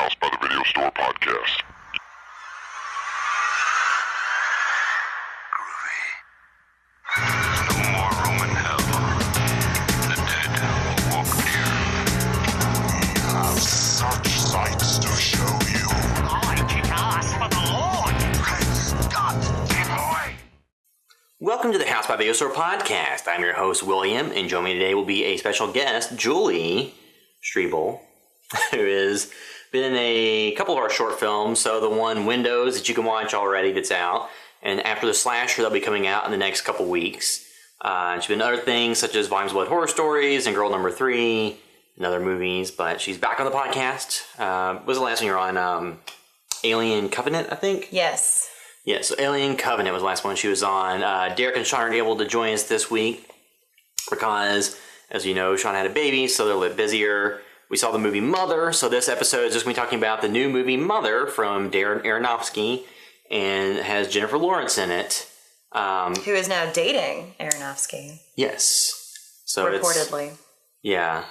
House by the Video Store podcast. Groovy. No more room in hell. The dead will walk here. We have such sights to show you. I kick ass for the Lord. Praise God, dear boy. Welcome to the House by Video Store podcast. I'm your host, William, and joining me today will be a special guest, Julie Strebel, who has been in a couple of our short films. So the one Windows that you can watch already that's out, and After the Slasher that'll be coming out in the next couple weeks. She's been in other things such as Volumes of Blood Horror Stories and Girl Number 3 and other movies, but she's back on the podcast. What was the last one you were on? Alien Covenant, I think? Yes. Yeah, so Alien Covenant was the last one she was on. Derek and Sean aren't able to join us this week because, as you know, Sean had a baby, so they're a little busier. We saw the movie Mother, so this episode is just going to be talking about the new movie Mother from Darren Aronofsky, and has Jennifer Lawrence in it. Who is now dating Aronofsky. Yes. So reportedly. Yeah.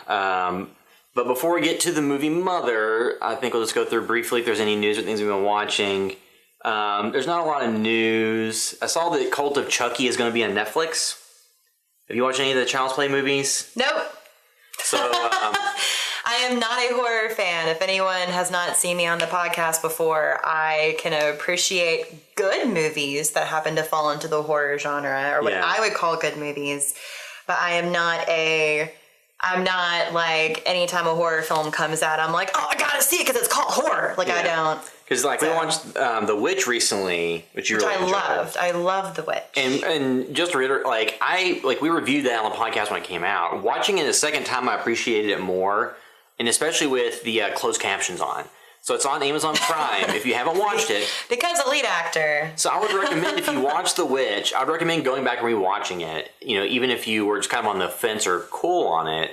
But before we get to the movie Mother, I think we'll just go through briefly if there's any news or things we've been watching. There's not a lot of news. I saw that Cult of Chucky is going to be on Netflix. Have you watched any of the Child's Play movies? Nope. So, I am not a horror fan. If anyone has not seen me on the podcast before, I can appreciate good movies that happen to fall into the horror genre, or what I would call good movies. But I'm not like, anytime a horror film comes out, I'm like, oh, I gotta see it because it's called horror. Like, I don't. Because, like, we watched The Witch recently, which you really enjoyed. I loved The Witch. And just to reiterate, we reviewed that on the podcast when it came out. Watching it a second time, I appreciated it more, and especially with the closed captions on. So it's on Amazon Prime if you haven't watched it. Because a lead actor. So I would recommend, if you watch The Witch, I would recommend going back and rewatching it. You know, even if you were just kind of on the fence or cool on it,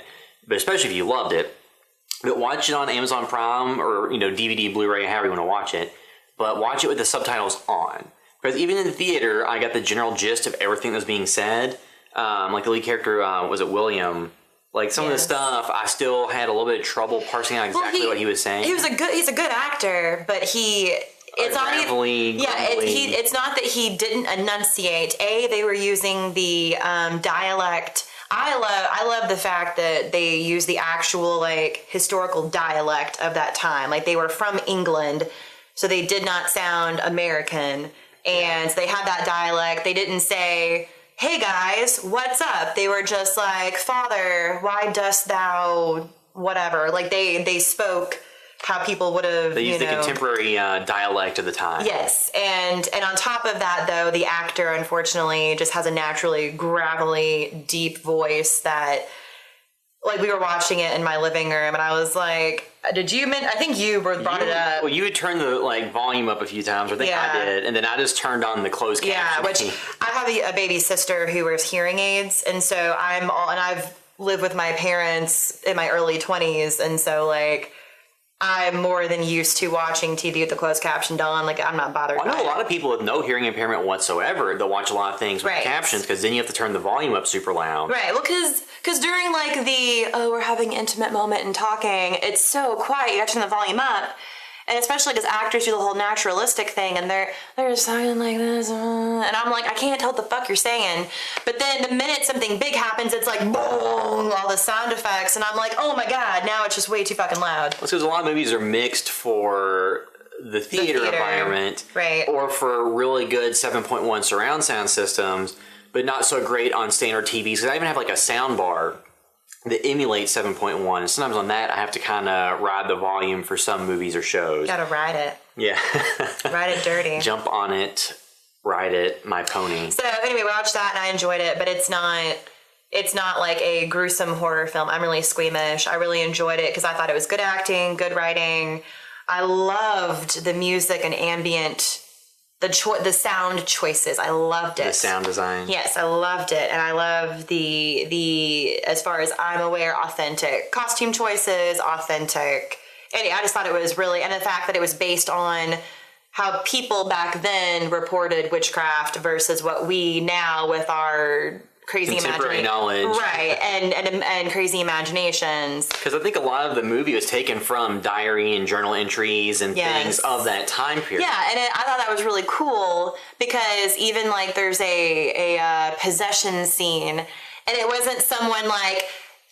but especially if you loved it. But watch it on Amazon Prime or, DVD, Blu-ray, however you want to watch it. But watch it with the subtitles on. Because even in the theater, I got the general gist of everything that was being said. Like the lead character, was it William? Like some of the stuff, I still had a little bit of trouble parsing out exactly what he was saying. He's a good actor, but it's not that he didn't enunciate. They were using the dialect. I love the fact that they use the actual historical dialect of that time. Like, they were from England, so they did not sound American, and they had that dialect. They didn't say, "Hey guys, what's up?" They were just like, "Father, why dost thou whatever?" Like, they spoke how people would have, They used the contemporary dialect of the time. Yes, and on top of that, though, the actor, unfortunately, just has a naturally gravelly, deep voice that, like, we were watching it in my living room, and I was like, I think you brought it up. Well, you had turned the, volume up a few times, or I think I did, and then I just turned on the closed caption. Yeah, which, I have a baby sister who wears hearing aids, and so I've lived with my parents in my early 20s, and so, I'm more than used to watching TV with the closed caption on. Like, I'm not bothered by it. I know a lot of people with no hearing impairment whatsoever, they'll watch a lot of things with captions, because then you have to turn the volume up super loud. Right. Well, because during, we're having an intimate moment and talking, it's so quiet, you have to turn the volume up. And especially because actors do the whole naturalistic thing, and they're just talking like this, and I'm like, I can't tell what the fuck you're saying. But then the minute something big happens, it's like, boom, all the sound effects, and I'm like, oh my god, now it's just way too fucking loud. Well, because a lot of movies are mixed for the theater environment, right, or for really good 7.1 surround sound systems, but not so great on standard TVs. Because I even have a sound bar that emulates 7.1, and sometimes on that I have to kind of ride the volume for some movies or shows. You gotta ride it. Yeah. Ride it dirty. Jump on it, ride it, my pony. So anyway, we watched that and I enjoyed it, but it's not like a gruesome horror film. I'm really squeamish. I really enjoyed it because I thought it was good acting, good writing. I loved the music and ambient, the sound choices. I loved it. The sound design. Yes, I loved it. And I love the as far as I'm aware, authentic costume choices, authentic. And I just thought it was really, and the fact that it was based on how people back then reported witchcraft versus what we now with our crazy contemporary knowledge, right? And crazy imaginations. Because I think a lot of the movie was taken from diary and journal entries and things of that time period. Yeah, and I thought that was really cool because even like there's a possession scene, and it wasn't someone like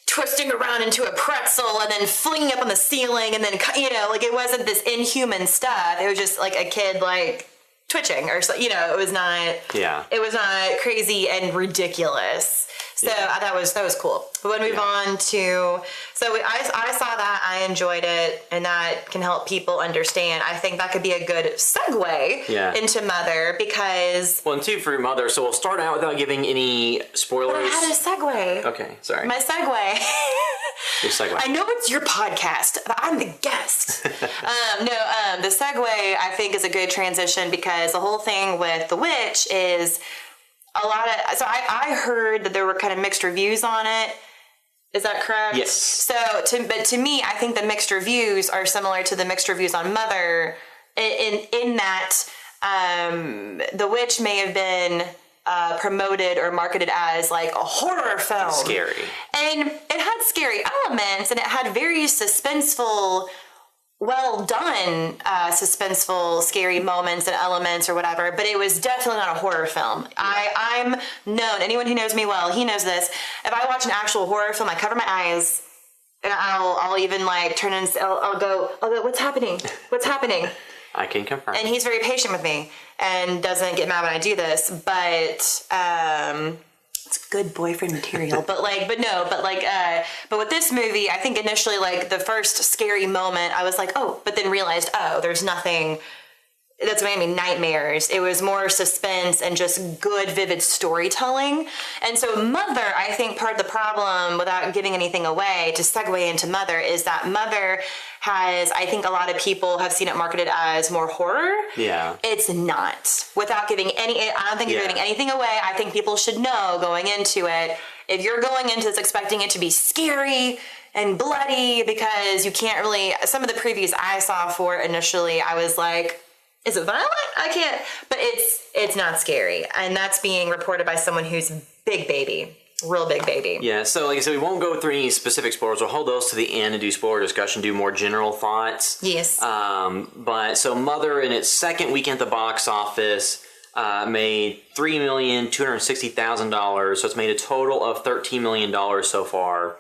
twisting around into a pretzel and then flinging up on the ceiling and then, like it wasn't this inhuman stuff. It was just like a kid like twitching or so, it was not crazy and ridiculous. So I thought that was cool. But we'll move on to, I saw that, I enjoyed it, and that can help people understand. I think that could be a good segue into Mother because... Well, and two for Mother, so we'll start out without giving any spoilers. But I had a segue. Okay, sorry. My segue. Your segue. I know it's your podcast, but I'm the guest. The segue I think is a good transition because the whole thing with The Witch is... I heard that there were kind of mixed reviews on it. Is that correct? Yes. But to me, I think the mixed reviews are similar to the mixed reviews on Mother in that The Witch may have been promoted or marketed as like a horror film. Scary. And it had scary elements and it had very suspenseful, well done, suspenseful, scary moments and elements or whatever, but it was definitely not a horror film. I'm known, anyone who knows me well, he knows this. If I watch an actual horror film, I cover my eyes and I'll even like turn and I'll go, what's happening? What's happening? I can confirm. And he's very patient with me and doesn't get mad when I do this, but, it's good boyfriend material, but with this movie, I think initially, like, the first scary moment, I was like, but then realized, there's nothing, that's what I mean, nightmares. It was more suspense and just good, vivid storytelling. And so Mother, I think part of the problem, without giving anything away, to segue into Mother, is that Mother has, I think a lot of people have seen it marketed as more horror. Yeah. It's not. Without giving I don't think you're giving anything away. I think people should know going into it, if you're going into this expecting it to be scary and bloody, because you can't really, some of the previews I saw for it initially, I was like, is it violent? I can't, but it's not scary. And that's being reported by someone who's big baby. Real big baby. Yeah, so like I said, we won't go through any specific spoilers. We'll hold those to the end and do spoiler discussion, do more general thoughts. Yes. But so Mother, in its second weekend at the box office, made $3,260,000. So it's made a total of $13 million so far.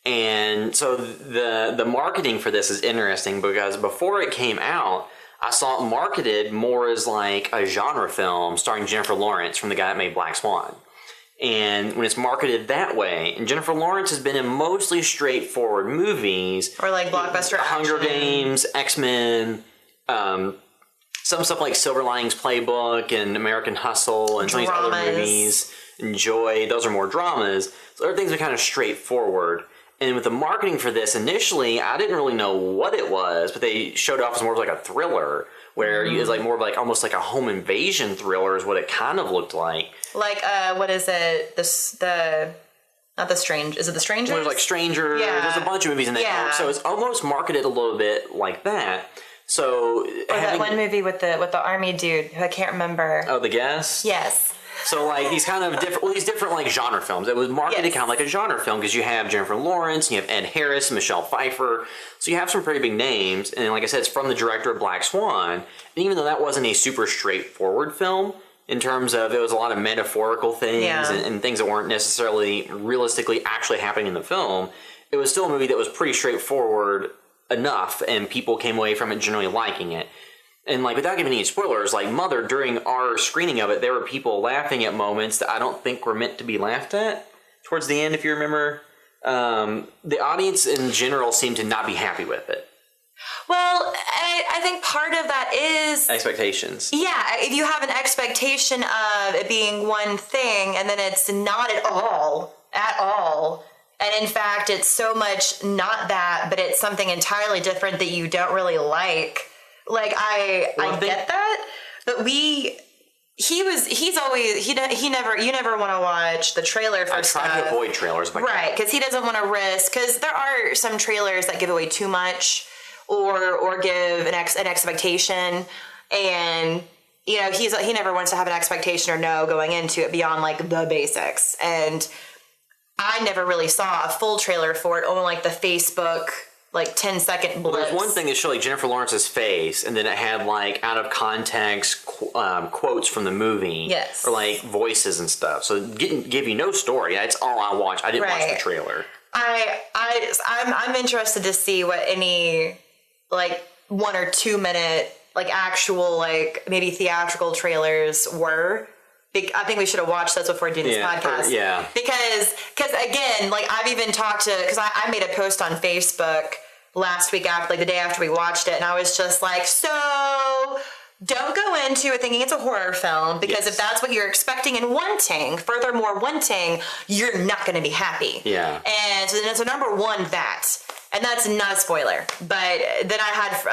And so the marketing for this is interesting because before it came out, I saw it marketed more as like a genre film starring Jennifer Lawrence from the guy that made Black Swan. And when it's marketed that way, and Jennifer Lawrence has been in mostly straightforward movies. Or like blockbuster Hunger action. Games, X-Men, some stuff like Silver Linings Playbook and American Hustle and some of these other movies. And Joy, those are more dramas. So everything's been kind of straightforward. And with the marketing for this, initially, I didn't really know what it was, but they showed it off as more of like a thriller, where it's like more of like almost like a home invasion thriller is what it kind of looked like. Like, what is it? Not The Strange. Is it The Strangers? There's like Strangers. Yeah. There's a bunch of movies in that. Yeah. So it's almost marketed a little bit like that. So that one movie with the army dude who I can't remember. Oh, The Guest? Yes. So like these kind of different, these different like genre films. It was marketed kind of like a genre film because you have Jennifer Lawrence, and you have Ed Harris, and Michelle Pfeiffer. So you have some pretty big names. And like I said, it's from the director of Black Swan. And even though that wasn't a super straightforward film, in terms of it was a lot of metaphorical things and things that weren't necessarily realistically actually happening in the film, it was still a movie that was pretty straightforward enough, and people came away from it generally liking it. And like without giving any spoilers, like Mother, during our screening of it, there were people laughing at moments that I don't think were meant to be laughed at. Towards the end, if you remember, the audience in general seemed to not be happy with it. Well, I think part of that is expectations. Yeah, if you have an expectation of it being one thing and then it's not at all, and in fact it's so much not that, but it's something entirely different that you don't really like. Like I get that, but you never want to watch the trailer for stuff. I try to avoid trailers, right? Because he doesn't want to risk. Because there are some trailers that give away too much, or give an expectation, and you know, he never wants to have an expectation or know going into it beyond like the basics. And I never really saw a full trailer for it, only like the Facebook like 10-second blips. Well, there's one thing that showed like Jennifer Lawrence's face, and then it had like out of context quotes from the movie, yes, or like voices and stuff. So give you no story. That's all I watched. I didn't watch the trailer. I'm interested to see what any like 1 or 2 minute like actual like maybe theatrical trailers were. I think we should have watched those before doing this podcast. Yeah. Because again, like I've even talked to, because I made a post on Facebook last week after, like the day after we watched it, and I was just like, so don't go into it thinking it's a horror film, because if that's what you're expecting and wanting, you're not going to be happy. Yeah. And so number one, that. And that's not a spoiler. But then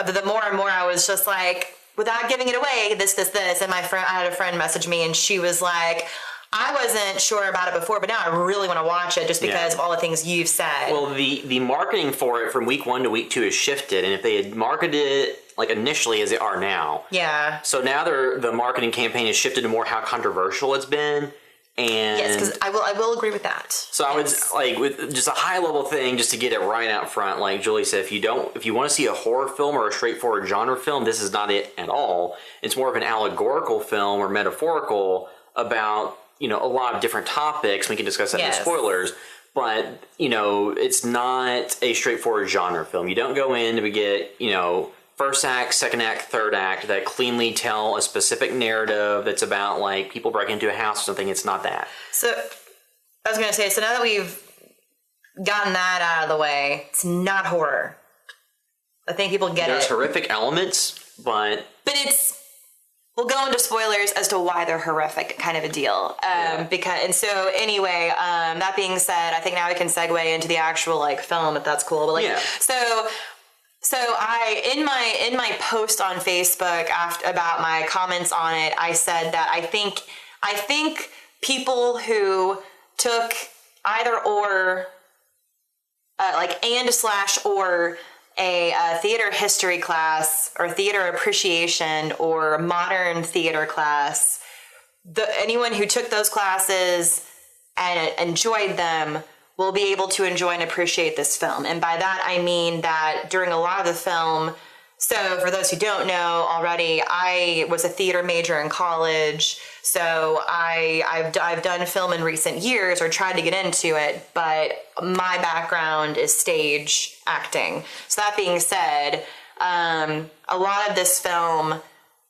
the more and more I was just like, without giving it away, this, and I had a friend message me, and she was like, I wasn't sure about it before, but now I really want to watch it just because of all the things you've said. Well, the marketing for it from week 1 to week 2 has shifted, and if they had marketed it like initially as they are now, so now the marketing campaign has shifted to more how controversial it's been. And yes, because I will agree with that. So I would like with just a high level thing, just to get it right out front. Like Julie said, if you want to see a horror film or a straightforward genre film, this is not it at all. It's more of an allegorical film or metaphorical about, you know, a lot of different topics. We can discuss that in the spoilers. But, you know, it's not a straightforward genre film. You don't go in to get, you know, first act, second act, third act that cleanly tell a specific narrative that's about like people break into a house or something. It's not that. So I was going to say, so now that we've gotten that out of the way, it's not horror. I think people get There's horrific elements, but we'll go into spoilers as to why they're horrific, kind of a deal. Anyway, that being said, I think now we can segue into the actual like film, if that's cool. But like, So I in my post on Facebook about my comments on it, I said that I think people who took either or or a theater history class or theater appreciation or modern theater class, anyone who took those classes and enjoyed them will be able to enjoy and appreciate this film. And by that, I mean that during a lot of the film, so for those who don't know already, I was a theater major in college. So I've done film in recent years or tried to get into it, but my background is stage acting. So that being said, a lot of this film,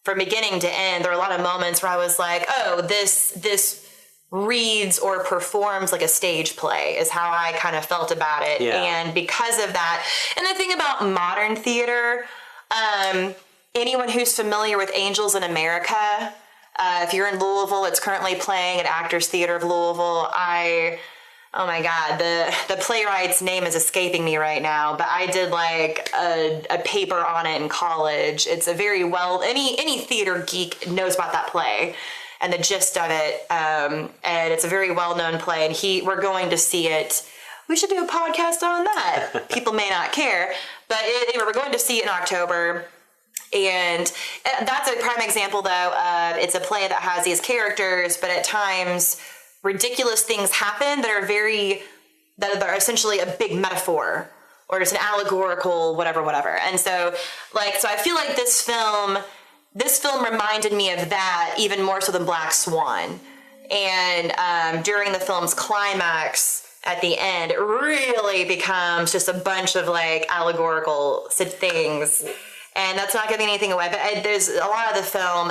from beginning to end, there are a lot of moments where I was like, oh, this reads or performs like a stage play is how I kind of felt about it. And because of that, and the thing about modern theater, anyone who's familiar with Angels in America, if you're in Louisville, it's currently playing at Actors Theater of Louisville. Oh my God, the playwright's name is escaping me right now, but I did like a paper on it in college. It's a very any theater geek knows about that play and the gist of it. And it's a very well-known play, and we're going to see it. We should do a podcast on that. People may not care, but we're going to see it in October. And that's a prime example, though. It's a play that has these characters, but at times ridiculous things happen that are essentially a big metaphor or just an allegorical whatever. And so I feel like this film reminded me of that even more so than Black Swan. And during the film's climax at the end, it really becomes just a bunch of like allegorical things. And that's not giving anything away, but there's a lot of the film.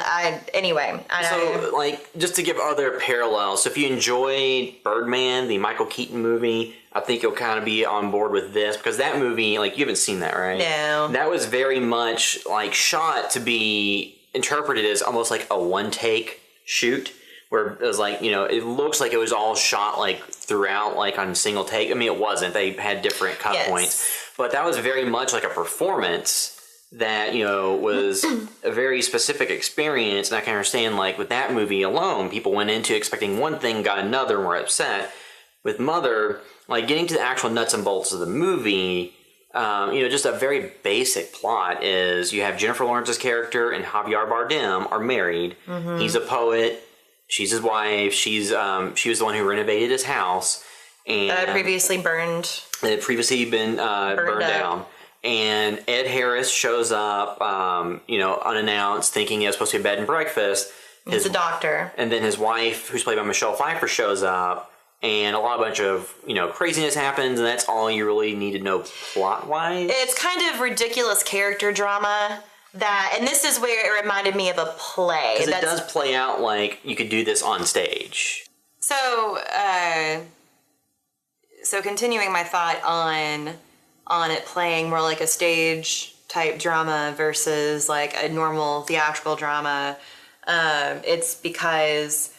Just to give other parallels, so if you enjoyed Birdman, the Michael Keaton movie, I think you'll kind of be on board with this, because that movie, like, you haven't seen that, right? No. That was very much like shot to be interpreted as almost like a one-take shoot, where it was like, you know, it looks like it was all shot like throughout, like on single take. I mean, it wasn't. They had different cut points, but that was very much like a performance that, you know, was a very specific experience. And I can understand, like, with that movie alone, people went into expecting one thing, got another, and were upset. With Mother, like, getting to the actual nuts and bolts of the movie, just a very basic plot is you have Jennifer Lawrence's character and Javier Bardem are married. Mm-hmm. He's a poet. She's his wife. She was the one who renovated his house. And that had previously burned. It had previously been burned down. And Ed Harris shows up, unannounced, thinking it was supposed to be a bed and breakfast. He's a doctor. And then his wife, who's played by Michelle Pfeiffer, shows up. And a bunch of, craziness happens, and that's all you really need to know plot-wise. It's kind of ridiculous character drama and this is where it reminded me of a play. Because it does play out like you could do this on stage. So continuing my thought on it playing more like a stage-type drama versus like a normal theatrical drama, it's because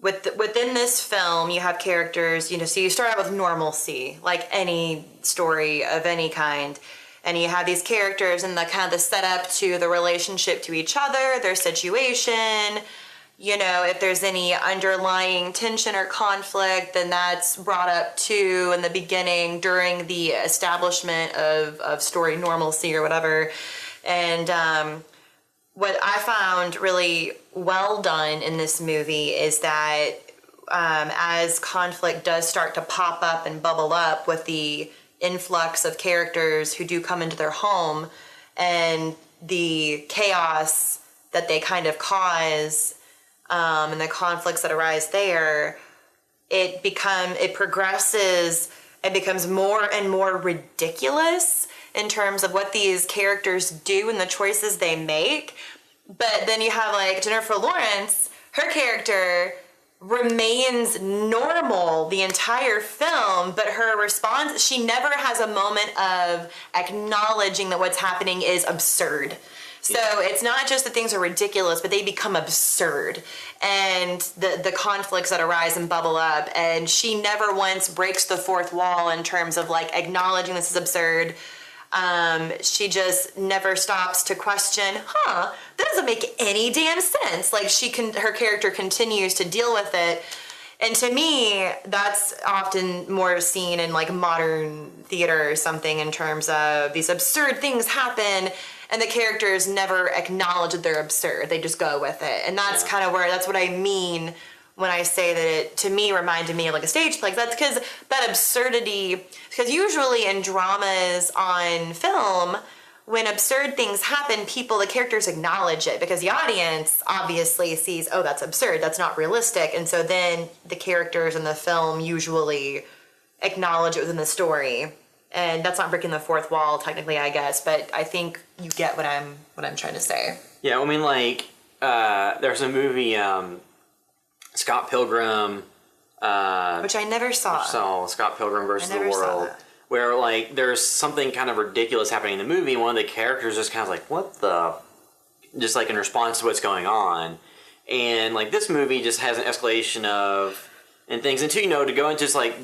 within this film, you have characters, so you start out with normalcy, like any story of any kind, and you have these characters and the setup to the relationship to each other, their situation, if there's any underlying tension or conflict, then that's brought up too in the beginning during the establishment of story normalcy or whatever. And what I found really well done in this movie is that as conflict does start to pop up and bubble up with the influx of characters who do come into their home and the chaos that they kind of cause and the conflicts that arise there, it progresses and becomes more and more ridiculous in terms of what these characters do and the choices they make. But then you have like Jennifer Lawrence, her character remains normal the entire film, but her response, she never has a moment of acknowledging that what's happening is absurd. So it's not just that things are ridiculous, but they become absurd. And the conflicts that arise and bubble up, and she never once breaks the fourth wall in terms of like acknowledging this is absurd. She just never stops to question, that doesn't make any damn sense. Like her character continues to deal with it. And to me, that's often more seen in like modern theater or something in terms of these absurd things happen and the characters never acknowledge that they're absurd. They just go with it. And that's kind of that's what I mean when I say that it, to me, reminded me of like a stage play. That's because that absurdity, because usually in dramas on film, when absurd things happen, the characters acknowledge it because the audience obviously sees, oh, that's absurd, that's not realistic. And so then the characters in the film usually acknowledge it within the story. And that's not breaking the fourth wall, technically, I guess, but I think you get what I'm trying to say. Yeah, I mean, like, there's a movie, Scott Pilgrim, which I never saw. So Scott Pilgrim versus the World, where like there's something kind of ridiculous happening in the movie, and one of the characters just kind of like, what the, just like in response to what's going on, and like this movie just has an escalation of and things, and to go into just like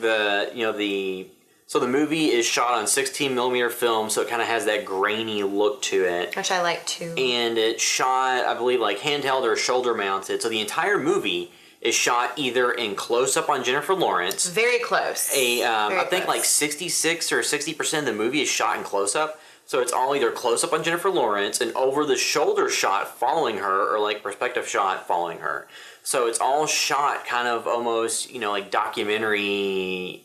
so the movie is shot on 16mm film, so it kind of has that grainy look to it. Which I like too. And it's shot, I believe, like handheld or shoulder mounted. So the entire movie is shot either in close-up on Jennifer Lawrence. Very close. I think like 66 or 60% of the movie is shot in close-up. So it's all either close-up on Jennifer Lawrence and over-the-shoulder shot following her or like perspective shot following her. So it's all shot kind of almost, like documentary,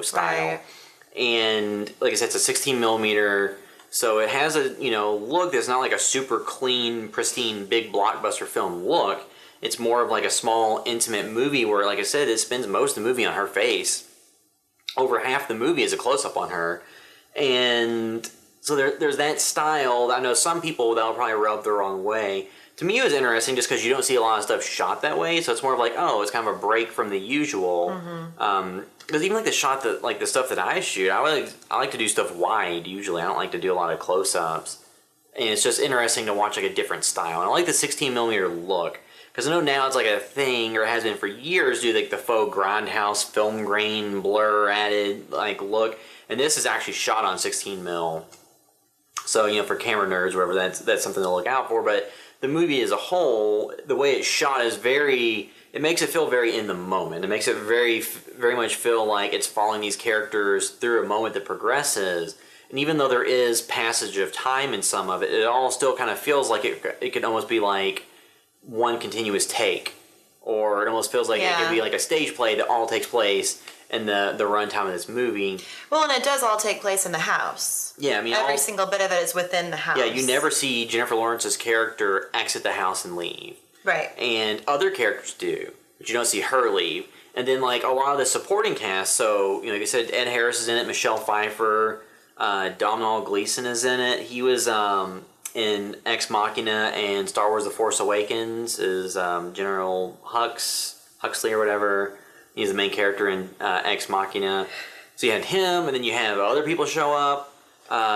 style. Right. And like I said, it's a 16mm, so it has a, look that's not like a super clean, pristine, big blockbuster film look. It's more of like a small, intimate movie where, like I said, it spends most of the movie on her face. Over half the movie is a close-up on her. And so there's that style. I know some people, that'll probably rub the wrong way. To me, it was interesting just because you don't see a lot of stuff shot that way, so it's more of like, oh, it's kind of a break from the usual. Mm-hmm. Because even like the shot that, like the stuff that I shoot, I like to do stuff wide usually. I don't like to do a lot of close-ups, and it's just interesting to watch like a different style. And I like the 16mm look because I know now it's like a thing, or has been for years, do like the faux grindhouse film grain blur added like look, and this is actually shot on 16mm. So for camera nerds, whatever, that's something to look out for. But the movie as a whole, the way it's shot is it makes it feel very in the moment. It makes it very, very much feel like it's following these characters through a moment that progresses. And even though there is passage of time in some of it, it all still kind of feels like it could almost be like one continuous take. Or it almost feels like it could be like a stage play that all takes place in the runtime of this movie. Well, and it does all take place in the house. Yeah, I mean... Every single bit of it is within the house. Yeah, you never see Jennifer Lawrence's character exit the house and leave. Right. And other characters do, but you don't see her leave. And then, like, a lot of the supporting cast, so, like I said, Ed Harris is in it, Michelle Pfeiffer, Domhnall Gleeson is in it. He was in Ex Machina and Star Wars The Force Awakens is General Huxley or whatever. He's the main character in Ex Machina. So you had him, and then you have other people show up.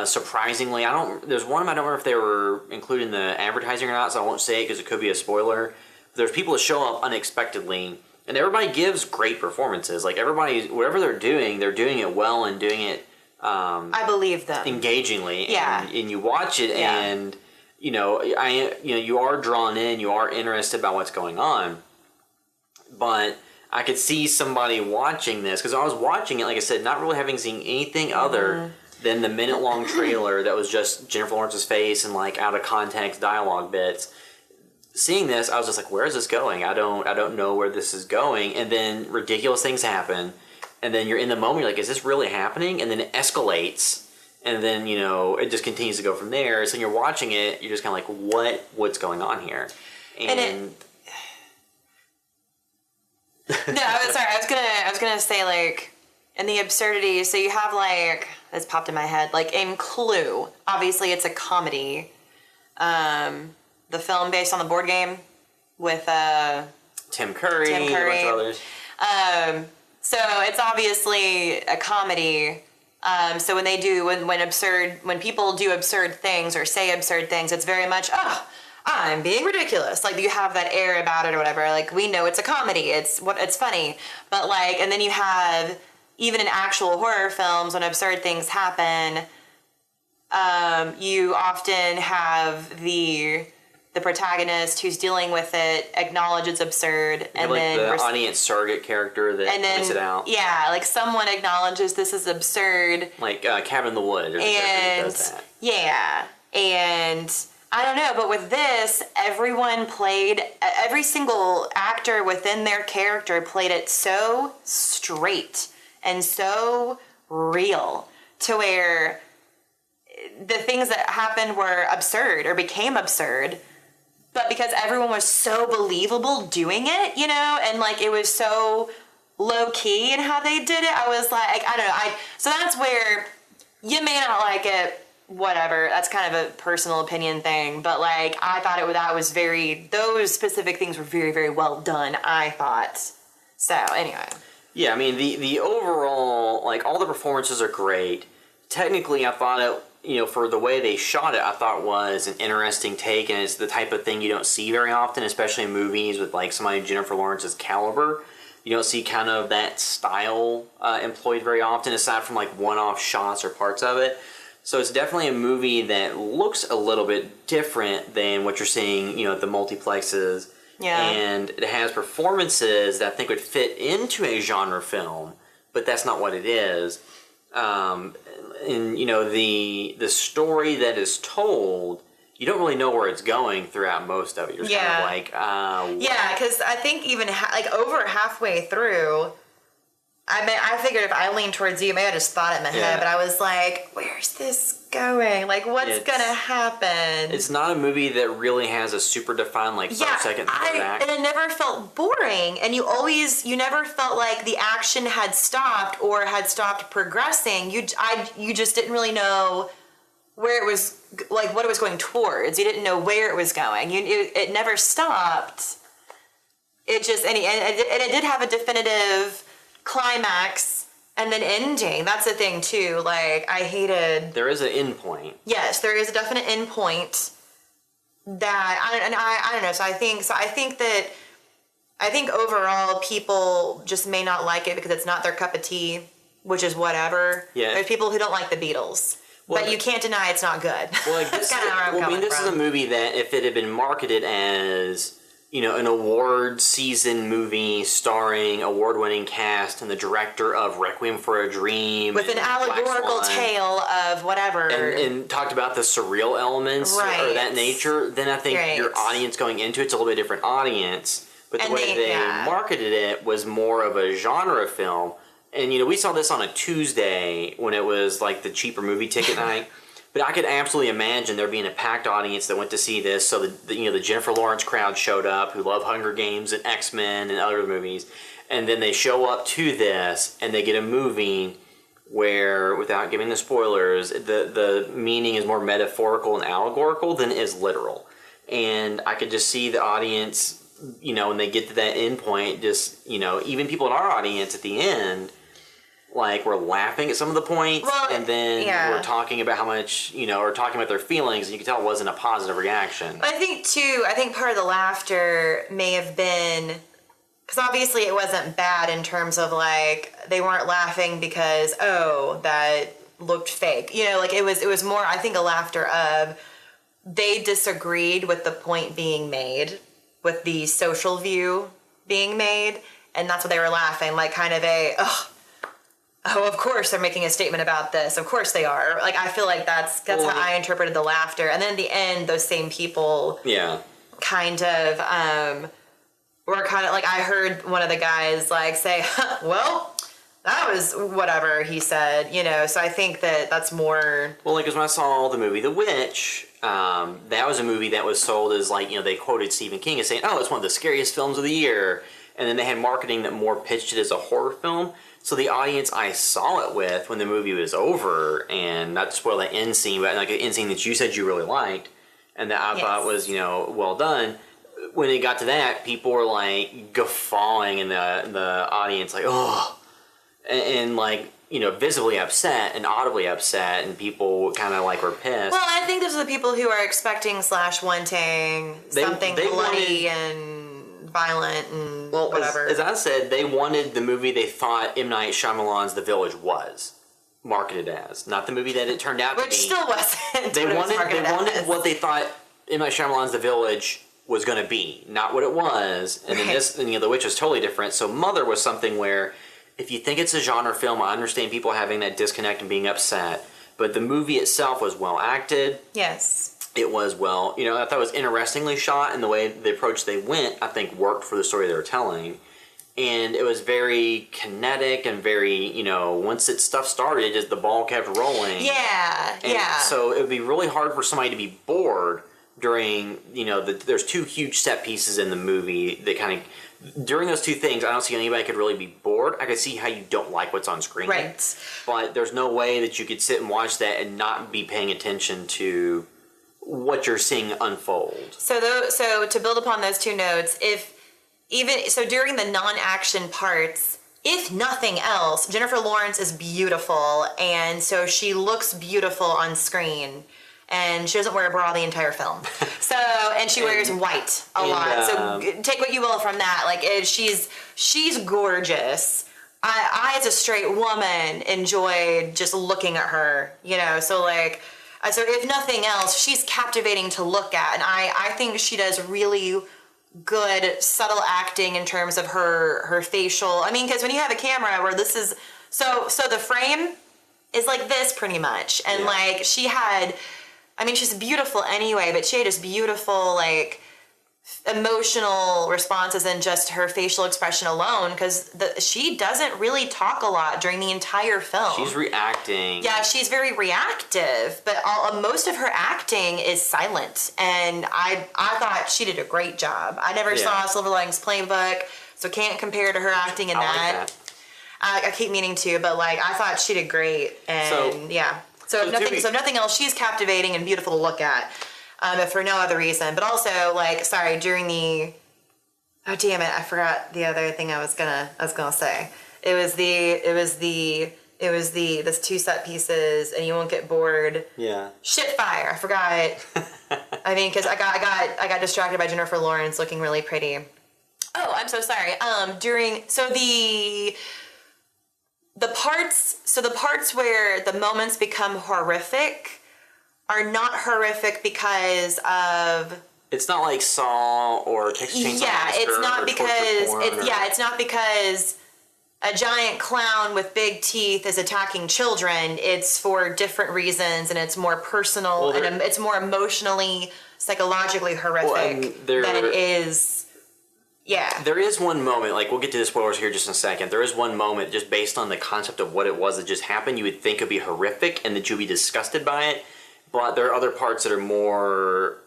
Surprisingly, there's one of them I don't remember if they were included in the advertising or not, so I won't say it because it could be a spoiler. But there's people that show up unexpectedly, and everybody gives great performances. Like, everybody, whatever they're doing it well and doing it I believe them. Engagingly. Yeah. And you watch it and you are drawn in, you are interested about what's going on. But I could see somebody watching this, because I was watching it, like I said, not really having seen anything other than the minute-long trailer that was just Jennifer Lawrence's face and, like, out-of-context dialogue bits. Seeing this, I was just like, where is this going? I don't know where this is going. And then ridiculous things happen. And then you're in the moment, you're like, is this really happening? And then it escalates. And then, it just continues to go from there. So when you're watching it, you're just kind of like, what's going on here? No, I was gonna say, like, in the absurdity, so you have, like, this popped in my head, like, in Clue, obviously it's a comedy. The film based on the board game with Tim Curry. And a bunch of others. So it's obviously a comedy. So when people do absurd things or say absurd things, it's very much, I'm being ridiculous. Like, you have that air about it or whatever. Like, we know it's a comedy. It's funny. But, like, and then you have, even in actual horror films, when absurd things happen, you often have the protagonist who's dealing with it acknowledge it's absurd, and then the audience surrogate character that points it out. Yeah, like, someone acknowledges this is absurd. Like Cabin in the Woods. There's a character that does that. Yeah, and I don't know, but with this, every single actor within their character played it so straight and so real, to where the things that happened were absurd or became absurd, but because everyone was so believable doing it, and, like, it was so low-key in how they did it, I was like, I don't know, so that's where you may not like it, whatever, that's kind of a personal opinion thing, but, like, I thought those specific things were very, very well done, I thought. So, anyway. Yeah, I mean, the overall, like, all the performances are great. Technically, I thought it, for the way they shot it, I thought was an interesting take, and it's the type of thing you don't see very often, especially in movies with, like, somebody Jennifer Lawrence's caliber. You don't see kind of that style employed very often, aside from, like, one-off shots or parts of it. So it's definitely a movie that looks a little bit different than what you're seeing, at the multiplexes. Yeah. And it has performances that I think would fit into a genre film, but that's not what it is. And the story that is told, you don't really know where it's going throughout most of it. You're kind of like, yeah, because I think even over halfway through, I figured if I leaned towards you, maybe I just thought it in my head, but I was like, where's this going? Like, what's gonna happen? It's not a movie that really has a super defined, like, first, second, third act. And it never felt boring, and you never felt like the action had stopped or had stopped progressing. You just didn't really know where it was, like, what it was going towards. You didn't know where it was going. It never stopped. It just, and it did have a definitive climax and then ending. That's the thing too. Like, I hated. There is an end point. Yes, there is a definite end point. I don't know. So I think overall people just may not like it because it's not their cup of tea, which is whatever. Yeah. There's people who don't like the Beatles. Well, but you can't deny it's not good. Well, like, this is a movie that if it had been marketed as an award season movie starring award-winning cast and the director of Requiem for a Dream. With an allegorical tale of whatever. And talked about the surreal elements or that nature, then I think your audience going into it's a little bit different audience. But the way they marketed it was more of a genre film. And, we saw this on a Tuesday when it was like the cheaper movie ticket night. But I could absolutely imagine there being a packed audience that went to see this. So the Jennifer Lawrence crowd showed up, who love Hunger Games and X-Men and other movies, and then they show up to this and they get a movie where, without giving the spoilers, the meaning is more metaphorical and allegorical than it is literal. And I could just see the audience, when they get to that end point, just even people in our audience at the end. Like, we're laughing at some of the points, and then we're talking about how much, or talking about their feelings, and you can tell it wasn't a positive reaction. I think part of the laughter may have been, because obviously it wasn't bad in terms of, like, they weren't laughing because, that looked fake. It was more, I think, a laughter of they disagreed with the point being made, with the social view being made, and that's what they were laughing, like, kind of oh, of course they're making a statement about this. Of course they are. Like, I feel like that's how I interpreted the laughter. And then at the end, those same people kind of were kind of like, I heard one of the guys like say, well, that was whatever he said, So I think that's more... Well, like, because when I saw the movie The Witch, that was a movie that was sold as, like, they quoted Stephen King as saying, it's one of the scariest films of the year. And then they had marketing that more pitched it as a horror film. So the audience I saw it with when the movie was over, and not to spoil that end scene, but like an end scene that you said you really liked, and that I thought was, well done. When it got to that, people were like guffawing in the audience, like, and like, visibly upset and audibly upset, and people kind of like were pissed. Well, I think those are the people who are expecting / wanting something bloody and violent and whatever. As I said, they wanted the movie they thought M. Night Shyamalan's The Village was marketed as, not the movie that it turned out to be. Which still wasn't. They wanted what they thought M. Night Shyamalan's The Village was going to be, not what it was. And then The Witch was totally different. So Mother was something where, if you think it's a genre film, I understand people having that disconnect and being upset. But the movie itself was well acted. Yes. It was I thought it was interestingly shot, and the way the approach they went, I think, worked for the story they were telling. And it was very kinetic and very, once stuff started, just the ball kept rolling. Yeah. So it would be really hard for somebody to be bored during, there's two huge set pieces in the movie that kind of, during those two things, I don't see anybody could really be bored. I could see how you don't like what's on screen. Right. But there's no way that you could sit and watch that and not be paying attention to what you're seeing unfold. So to build upon those two notes, during the non-action parts, if nothing else, Jennifer Lawrence is beautiful, and so she looks beautiful on screen, and she doesn't wear a bra the entire film. And she wears white a lot. So take what you will from that. Like, she's gorgeous. I as a straight woman enjoyed just looking at her. So if nothing else, she's captivating to look at. And I think she does really good, subtle acting in terms of her facial. I mean, because when you have a camera where this is... So the frame is like this pretty much. And like she's beautiful anyway, but she had just beautiful, like, emotional responses in just her facial expression alone, because she doesn't really talk a lot during the entire film. She's reacting. Yeah, she's very reactive, but most of her acting is silent, and I thought she did a great job. I never saw Silver Linings Playbook, so can't compare to her acting in that. Like that. I keep meaning to, but like I thought she did great, and So if nothing else, she's captivating and beautiful to look at. If for no other reason, but also during the, oh damn it, I forgot the other thing I was gonna say. It was those two set pieces, and you won't get bored. Yeah. Shitfire, I forgot. I mean, because I got distracted by Jennifer Lawrence looking really pretty. Oh, I'm so sorry. The parts where the moments become horrific are not horrific because of It's not like Saw or Texas Chainsaw Massacre. It's not or because it's not because a giant clown with big teeth is attacking children. It's for different reasons, and it's more personal, and it's more emotionally, psychologically horrific than it is. Yeah. There is one moment, like we'll get to the spoilers here just in a second. There is one moment just based on the concept of what it was that just happened, you would think would be horrific and that you'd be disgusted by it. But there are other parts that are more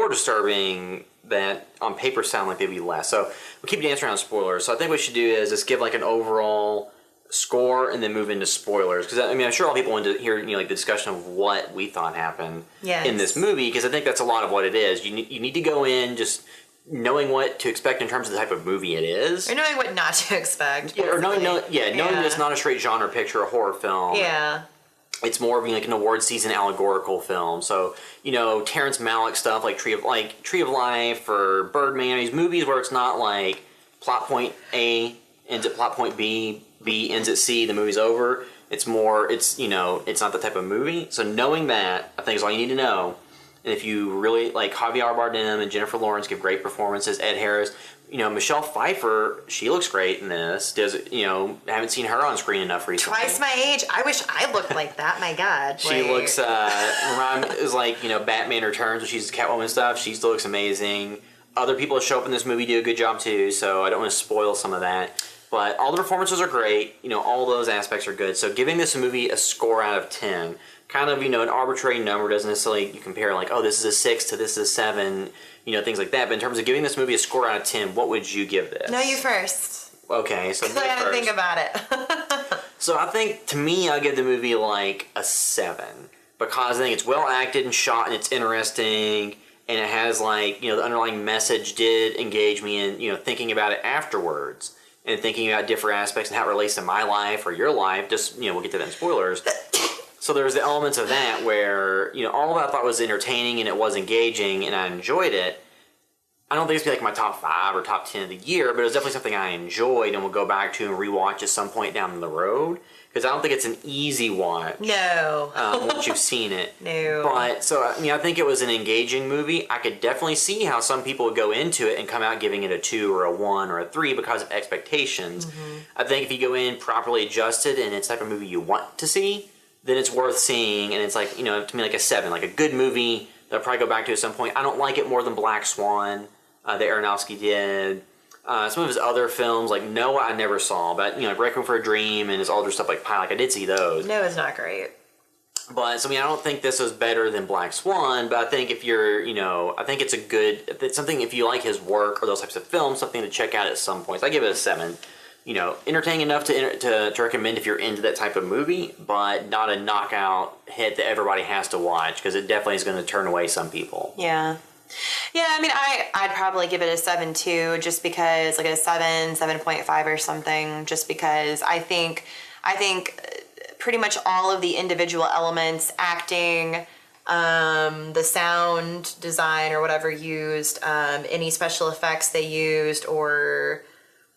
disturbing that on paper sound like they'd be less. So we'll keep dancing around spoilers. So I think what we should do is just give like an overall score and then move into spoilers. Because I mean, I'm sure all people want to hear like the discussion of what we thought happened in this movie. Because I think that's a lot of what it is. You need to go in just knowing what to expect in terms of the type of movie it is. Or knowing what not to expect. Yeah, or knowing that it's not a straight genre picture, a horror film. Yeah. It's more of like an award season allegorical film. So, Terrence Malick stuff like Tree of Life or Birdman, these movies where it's not like plot point A ends at plot point B, B ends at C, the movie's over. It's more, it's not the type of movie. So knowing that, I think is all you need to know. And if you really like Javier Bardem and Jennifer Lawrence give great performances, Ed Harris, Michelle Pfeiffer, she looks great in this. Haven't seen her on screen enough recently. Twice my age. I wish I looked like that. My God. She looks, is like, Batman Returns, when she's Catwoman and stuff. She still looks amazing. Other people that show up in this movie do a good job too, so I don't want to spoil some of that. But all the performances are great. All those aspects are good. So giving this movie a score out of 10, kind of, an arbitrary number doesn't necessarily, you compare like, oh, this is a 6 to this is a 7, things like that. But in terms of giving this movie a score out of 10, what would you give this? No, you first. Okay, so I gotta think about it. So I think, to me, I'll give the movie like a 7. Because I think it's well acted and shot and it's interesting. And it has like, the underlying message did engage me in, thinking about it afterwards. And thinking about different aspects and how it relates to my life or your life. Just, we'll get to that in spoilers. So there's the elements of that where, all that I thought was entertaining and it was engaging and I enjoyed it. I don't think it's like my top 5 or top 10 of the year, but it was definitely something I enjoyed and will go back to and rewatch at some point down the road. Because I don't think it's an easy watch. No. Once you've seen it. No. But, so, I think it was an engaging movie. I could definitely see how some people would go into it and come out giving it a 2 or a 1 or a 3 because of expectations. Mm-hmm. I think if you go in properly adjusted and it's the type of movie you want to see, then it's worth seeing, and it's like, to me like a 7, like a good movie that I'll probably go back to at some point. I don't like it more than Black Swan, that Aronofsky did. Some of his other films, like Noah, I never saw, but, like Requiem for a Dream and his older stuff like Pie, like I did see those. Noah's not great. But, so, I don't think this is better than Black Swan, but I think if you're, I think it's something, if you like his work or those types of films, something to check out at some point. So I give it a 7. Entertaining enough to recommend if you're into that type of movie, but not a knockout hit that everybody has to watch, because it definitely is going to turn away some people. Yeah. Yeah, I mean, I'd probably give it a 7 too, just because, like a 7, 7.5 or something, just because I think pretty much all of the individual elements, acting, the sound design or whatever used, any special effects they used or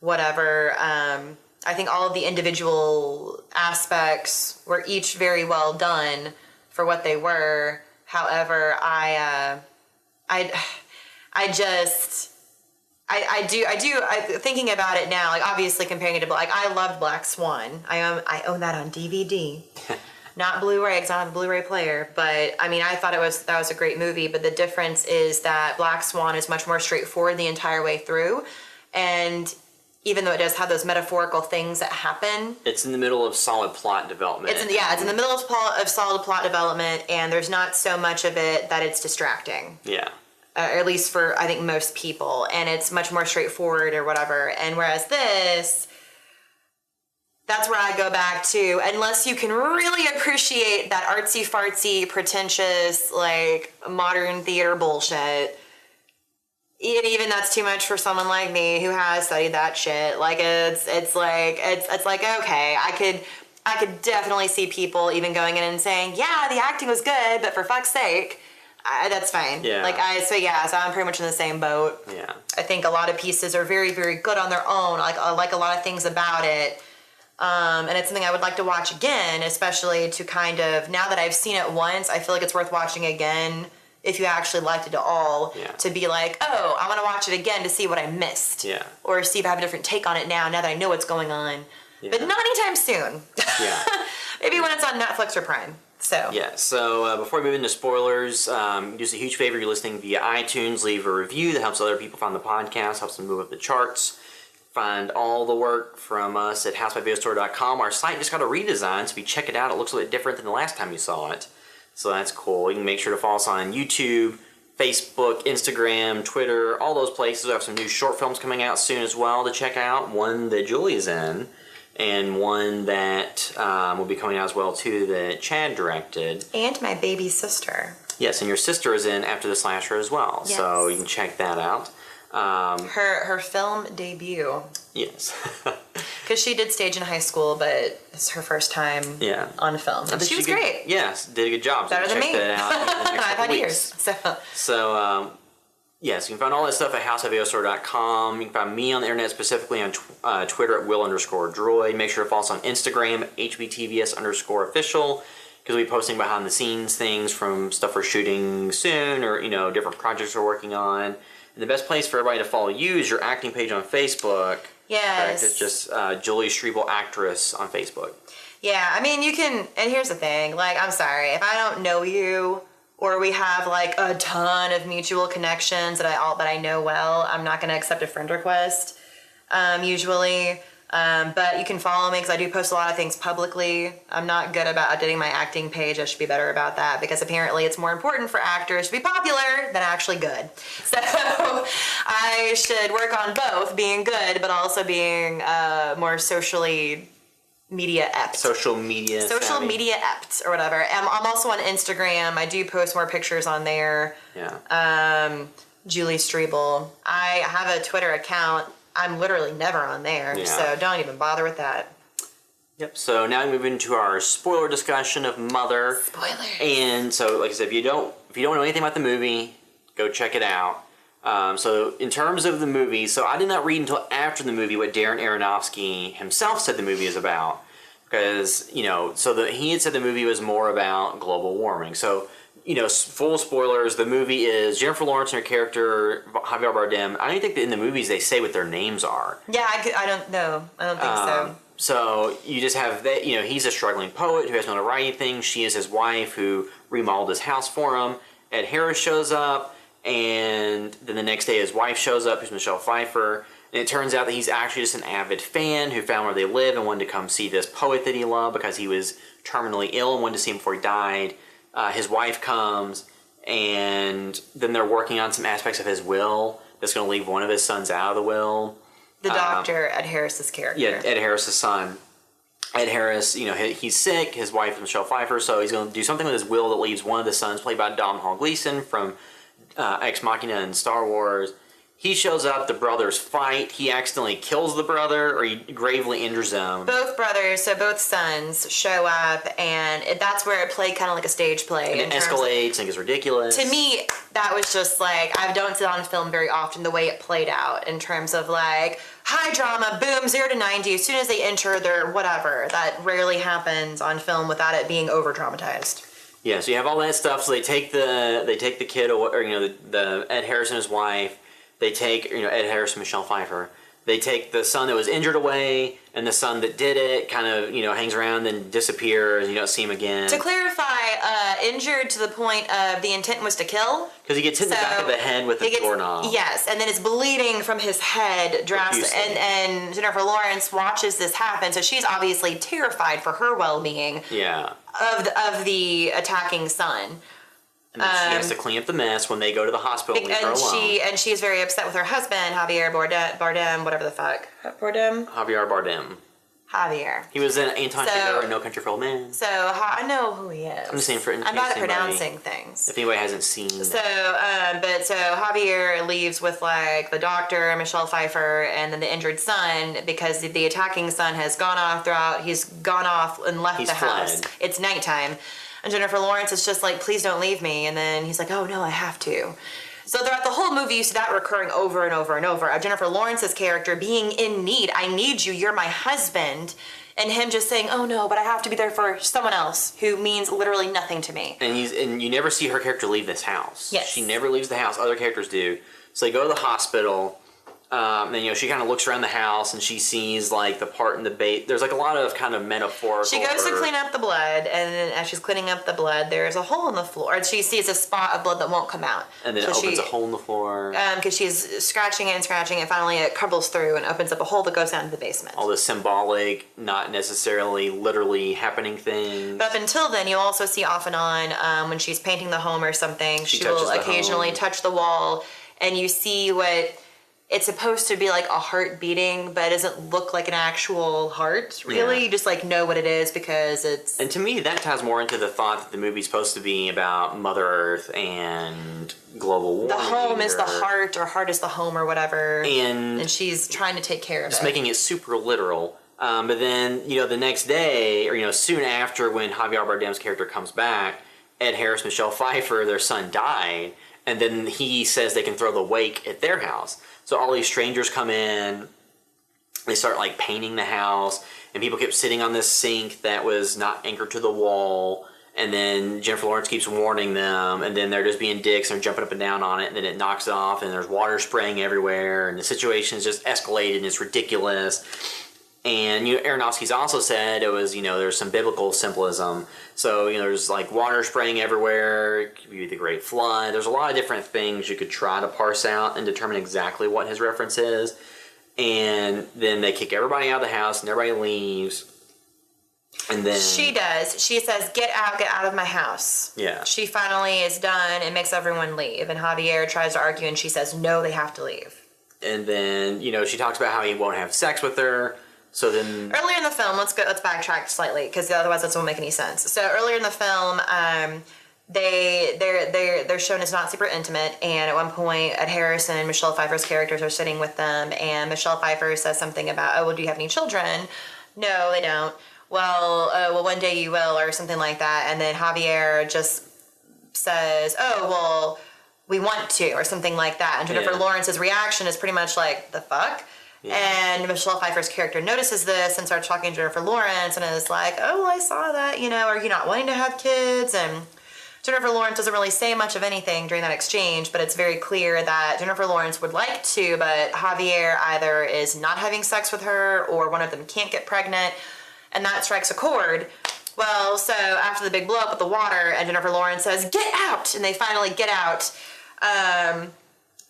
whatever, I think all of the individual aspects were each very well done for what they were. However, thinking about it now, like obviously comparing it to like I loved Black Swan. I own that on DVD, not Blu-ray. It's not on the Blu-ray player, but I mean I thought that was a great movie. But the difference is that Black Swan is much more straightforward the entire way through, and even though it does have those metaphorical things that happen, it's in the middle of solid plot development. It's in the middle of solid plot development, and there's not so much of it that it's distracting. Yeah. Or at least for, I think, most people. And it's much more straightforward or whatever. And whereas this, that's where I go back to, unless you can really appreciate that artsy-fartsy, pretentious, like, modern theater bullshit, even that's too much for someone like me who has studied that shit. Like, it's like, okay, I could definitely see people even going in and saying, yeah, the acting was good, but for fuck's sake, that's fine. Yeah. So I'm pretty much in the same boat. Yeah. I think a lot of pieces are very, very good on their own. I like a lot of things about it. And it's something I would like to watch again, especially to kind of, now that I've seen it once, I feel like it's worth watching again if you actually liked it at all, Yeah. to be like, oh, I want to watch it again to see what I missed. Yeah. Or see if I have a different take on it now that I know what's going on. Yeah. But not anytime soon. Yeah. Maybe when it's on Netflix or Prime. So. Yeah, so before we move into spoilers, do us a huge favor. You're listening via iTunes. Leave a review that helps other people find the podcast, helps them move up the charts. Find all the work from us at housebyvideostore.com. Our site just got a redesign, so if you check it out, it looks a little bit different than the last time you saw it. So that's cool. You can make sure to follow us on YouTube, Facebook, Instagram, Twitter, all those places. We have some new short films coming out soon as well to check out. One that Julie's in, and one that will be coming out as well too that Chad directed. And my baby sister. Yes, and your sister is in After the Slasher as well. Yes. So you can check that out. Her film debut. Yes. Because she did stage in high school, but it's her first time on film. But she was great. Yes, did a good job. Better than me. Check that out in the next I've couple had weeks. years. So, yes, you can find all that stuff at housebyvideostore.com. You can find me on the internet, specifically on Twitter at will_droid. Make sure to follow us on Instagram, HBTVS_official, because we'll be posting behind the scenes things from stuff we're shooting soon, or different projects we're working on. And the best place for everybody to follow you is your acting page on Facebook. Yes. Correct? It's just Julie Strebel Actress on Facebook. Yeah, I mean, you can, and here's the thing, I'm sorry, if I don't know you, or we have a ton of mutual connections that I know well, I'm not going to accept a friend request, usually. But you can follow me because I do post a lot of things publicly. I'm not good about updating my acting page. I should be better about that because apparently it's more important for actors to be popular than actually good. So I should work on both being good, but also being more socially media apt. Social media apt or whatever. I'm also on Instagram. I do post more pictures on there. Yeah. Julie Strebel. I have a Twitter account. I'm literally never on there, so don't even bother with that. Yep. So now we move into our spoiler discussion of Mother. Spoilers. And so, like I said, if you don't know anything about the movie, go check it out. So in terms of the movie, so I did not read until after the movie what Darren Aronofsky himself said the movie is about, because he had said the movie was more about global warming. So. Full spoilers, the movie is Jennifer Lawrence and her character, Javier Bardem. I don't think that in the movies they say what their names are. Yeah, I don't know. I don't think so. So you just have that, he's a struggling poet who has no to write anything. She is his wife who remodeled his house for him. Ed Harris shows up, and then the next day his wife shows up, who's Michelle Pfeiffer. And it turns out that he's actually just an avid fan who found where they live and wanted to come see this poet that he loved because he was terminally ill and wanted to see him before he died. His wife comes, and then they're working on some aspects of his will that's going to leave one of his sons out of the will. The doctor, Ed Harris's character. Yeah, Ed Harris's son. Ed Harris, he's sick. His wife is Michelle Pfeiffer, so he's going to do something with his will that leaves one of the sons, played by Domhnall Gleeson from Ex Machina and Star Wars. He shows up, the brothers fight, he accidentally kills the brother, or he gravely injures him. Both brothers, so both sons, show up, and that's where it played kind of like a stage play. And it escalates and gets ridiculous. To me, that was just I don't sit on film very often the way it played out, in terms of high drama, boom, 0 to 90, as soon as they enter, they're whatever. That rarely happens on film without it being over-dramatized. Yeah, so you have all that stuff, so they take the kid, or the Ed Harris and his wife. They take, Ed Harris and Michelle Pfeiffer. They take the son that was injured away, and the son that did it kind of, hangs around and disappears. You don't see him again. To clarify, injured to the point of the intent was to kill. Because he gets hit in the back of the head with a doorknob. Yes, and then it's bleeding from his head. And Jennifer Lawrence watches this happen, so she's obviously terrified for her well-being. Yeah. Of the attacking son. And then she has to clean up the mess when they go to the hospital and leave her alone. And she's very upset with her husband, Javier Bardem, whatever the fuck. Javier Bardem. Javier. He was in Anton Chigurh and No Country for Old Men. So I know who he is. I'm just saying I'm bad at pronouncing things. If anybody hasn't seen. So Javier leaves with the doctor, Michelle Pfeiffer, and then the injured son because the attacking son has gone off he's gone off and left the house. It's nighttime. And Jennifer Lawrence is just please don't leave me. And then he's like, oh, no, I have to. So throughout the whole movie, you see that recurring over and over and over. Of Jennifer Lawrence's character being in need. I need you. You're my husband. And him just saying, oh no, but I have to be there for someone else who means literally nothing to me. And you never see her character leave this house. Yes. She never leaves the house. Other characters do. So they go to the hospital. And she kind of looks around the house and she sees like the part in the bait. There's like a lot of kind of metaphorical. She goes to clean up the blood, and then as she's cleaning up the blood, there's a hole in the floor. And she sees a spot of blood that won't come out. And then it opens a hole in the floor. Because she's scratching it, and finally it crumbles through and opens up a hole that goes down to the basement. All this symbolic, not necessarily literally happening things. But up until then, you'll also see off and on when she's painting the home or something, she will occasionally touch the wall, and you see what. It's supposed to be like a heart beating, but it doesn't look like an actual heart, really. Yeah. You just like know what it is because it's... And to me, that ties more into the thought that the movie's supposed to be about Mother Earth and global warming. The home is the heart, or heart is the home, or whatever. And she's trying to take care of it. Just making it super literal. But then, the next day, or, soon after when Javier Bardem's character comes back, Ed Harris, Michelle Pfeiffer, their son died, and then he says they can throw the wake at their house. So all these strangers come in, they start like painting the house, and people kept sitting on this sink that was not anchored to the wall, and then Jennifer Lawrence keeps warning them, and then they're just being dicks and they're jumping up and down on it, and then it knocks it off, and there's water spraying everywhere, and the situation's just escalated, and it's ridiculous. And Aronofsky's also said it was, there's some biblical symbolism. So, there's like water spraying everywhere, it could be the Great Flood. There's a lot of different things you could try to parse out and determine exactly what his reference is. And then they kick everybody out of the house and everybody leaves. And then she does. She says, get out of my house. Yeah. She finally is done and makes everyone leave. And Javier tries to argue and she says, no, they have to leave. And then, she talks about how he won't have sex with her. So then, earlier in the film, let's backtrack slightly because otherwise this won't make any sense. So earlier in the film, they're shown as not super intimate, and at one point, Ed Harris and Michelle Pfeiffer's characters are sitting with them, and Michelle Pfeiffer says something about, "Oh, well, do you have any children?" No, they don't. Well, one day you will, or something like that. And then Javier just says, "Oh, well, we want to," or something like that. And Jennifer Lawrence's reaction is pretty much like, "The fuck." Yeah. And Michelle Pfeiffer's character notices this and starts talking to Jennifer Lawrence and is like, "Oh, I saw that, are you not wanting to have kids?" And Jennifer Lawrence doesn't really say much of anything during that exchange, but it's very clear that Jennifer Lawrence would like to, but Javier either is not having sex with her or one of them can't get pregnant, and that strikes a chord. Well, so after the big blow up with the water, and Jennifer Lawrence says, "Get out!" and they finally get out,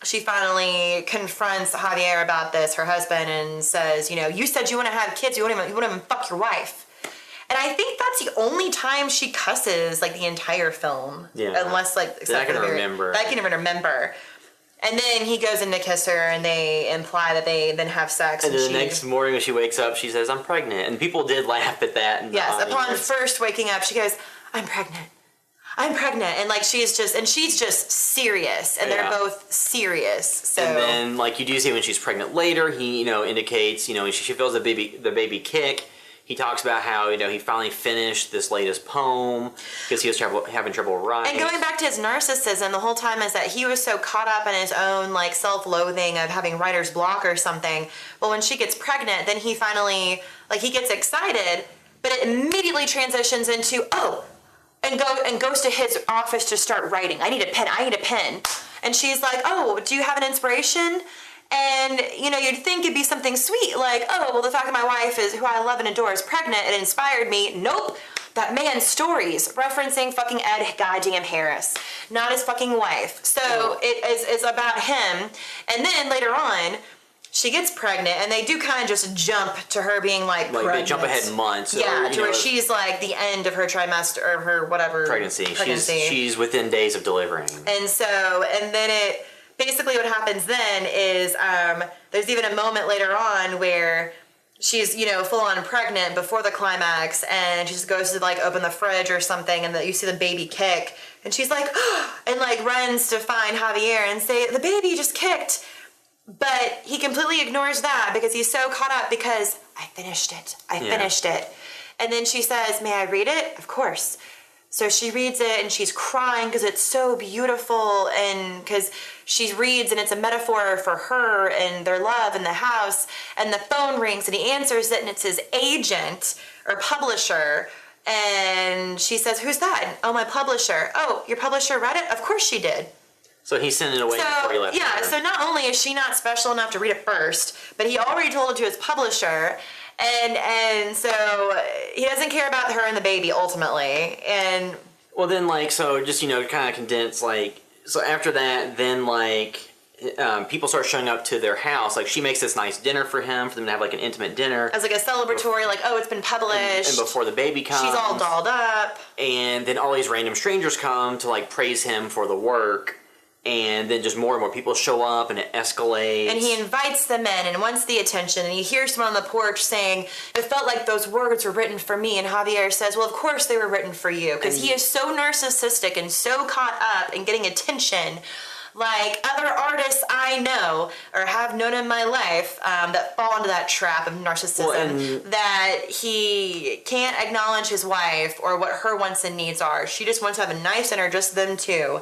she finally confronts Javier about this, her husband, and says, "You said you want to have kids, you wouldn't even fuck your wife." And I think that's the only time she cusses, like, the entire film. Yeah. Unless, like... That I can remember. That I can even remember. And then he goes in to kiss her, and they imply that they then have sex. And then the next morning when she wakes up, she says, "I'm pregnant." And people did laugh at that. Yes, upon first waking up, she goes, "I'm pregnant. I'm pregnant." And, like, she's just serious. And they're both serious. So. And then, like, you do see when she's pregnant later, he, indicates, she feels the baby kick. He talks about how, he finally finished this latest poem because he was having trouble writing. And going back to his narcissism, the whole time is that he was so caught up in his own, like, self-loathing of having writer's block or something. Well, when she gets pregnant, then he finally, like, he gets excited, but it immediately transitions into, and goes to his office to start writing. I need a pen. And she's like, "Oh, do you have an inspiration?" And, you'd think it'd be something sweet, like, "Oh, well, the fact that my wife is, who I love and adore, is pregnant, it inspired me." Nope. That man's stories, referencing fucking Ed goddamn Harris, not his fucking wife. So it's about him. And then later on, she gets pregnant, and they do kind of just jump to her being, like pregnant. They jump ahead months. Yeah, to where she's, like, the end of her trimester, or her whatever. Pregnancy. She's within days of delivering. And so, and then it... Basically what happens then is there's even a moment later on where she's, full on pregnant before the climax, and she just goes to, like, open the fridge or something, and you see the baby kick, and she's like, and, like, runs to find Javier and say, "The baby just kicked." But he completely ignores that because he's so caught up because I finished it. I finished it. And then she says, "May I read it?" Of course. So she reads it and she's crying because it's so beautiful, and because she reads and it's a metaphor for her and their love in the house, and the phone rings and he answers it and it's his agent or publisher, and she says, "Who's that?" "Oh, my publisher." "Oh, your publisher read it?" "Of course she did." So he sent it away before he left. Yeah, so not only is she not special enough to read it first, but he already told it to his publisher. And so he doesn't care about her and the baby ultimately. And well, then so just kind of condense so after that, then people start showing up to their house. She makes this nice dinner for him, for them to have an intimate dinner as a celebratory, oh, it's been published. And before the baby comes, she's all dolled up. And then all these random strangers come to praise him for the work. And then just more and more people show up, and it escalates. And he invites them in and wants the attention. And he hears someone on the porch saying, "It felt like those words were written for me." And Javier says, "Well, of course they were written for you." Because he is so narcissistic and so caught up in getting attention. Like other artists I know or have known in my life that fall into that trap of narcissism, that he can't acknowledge his wife or what her wants and needs are. She just wants to have a nice dinner, just them two.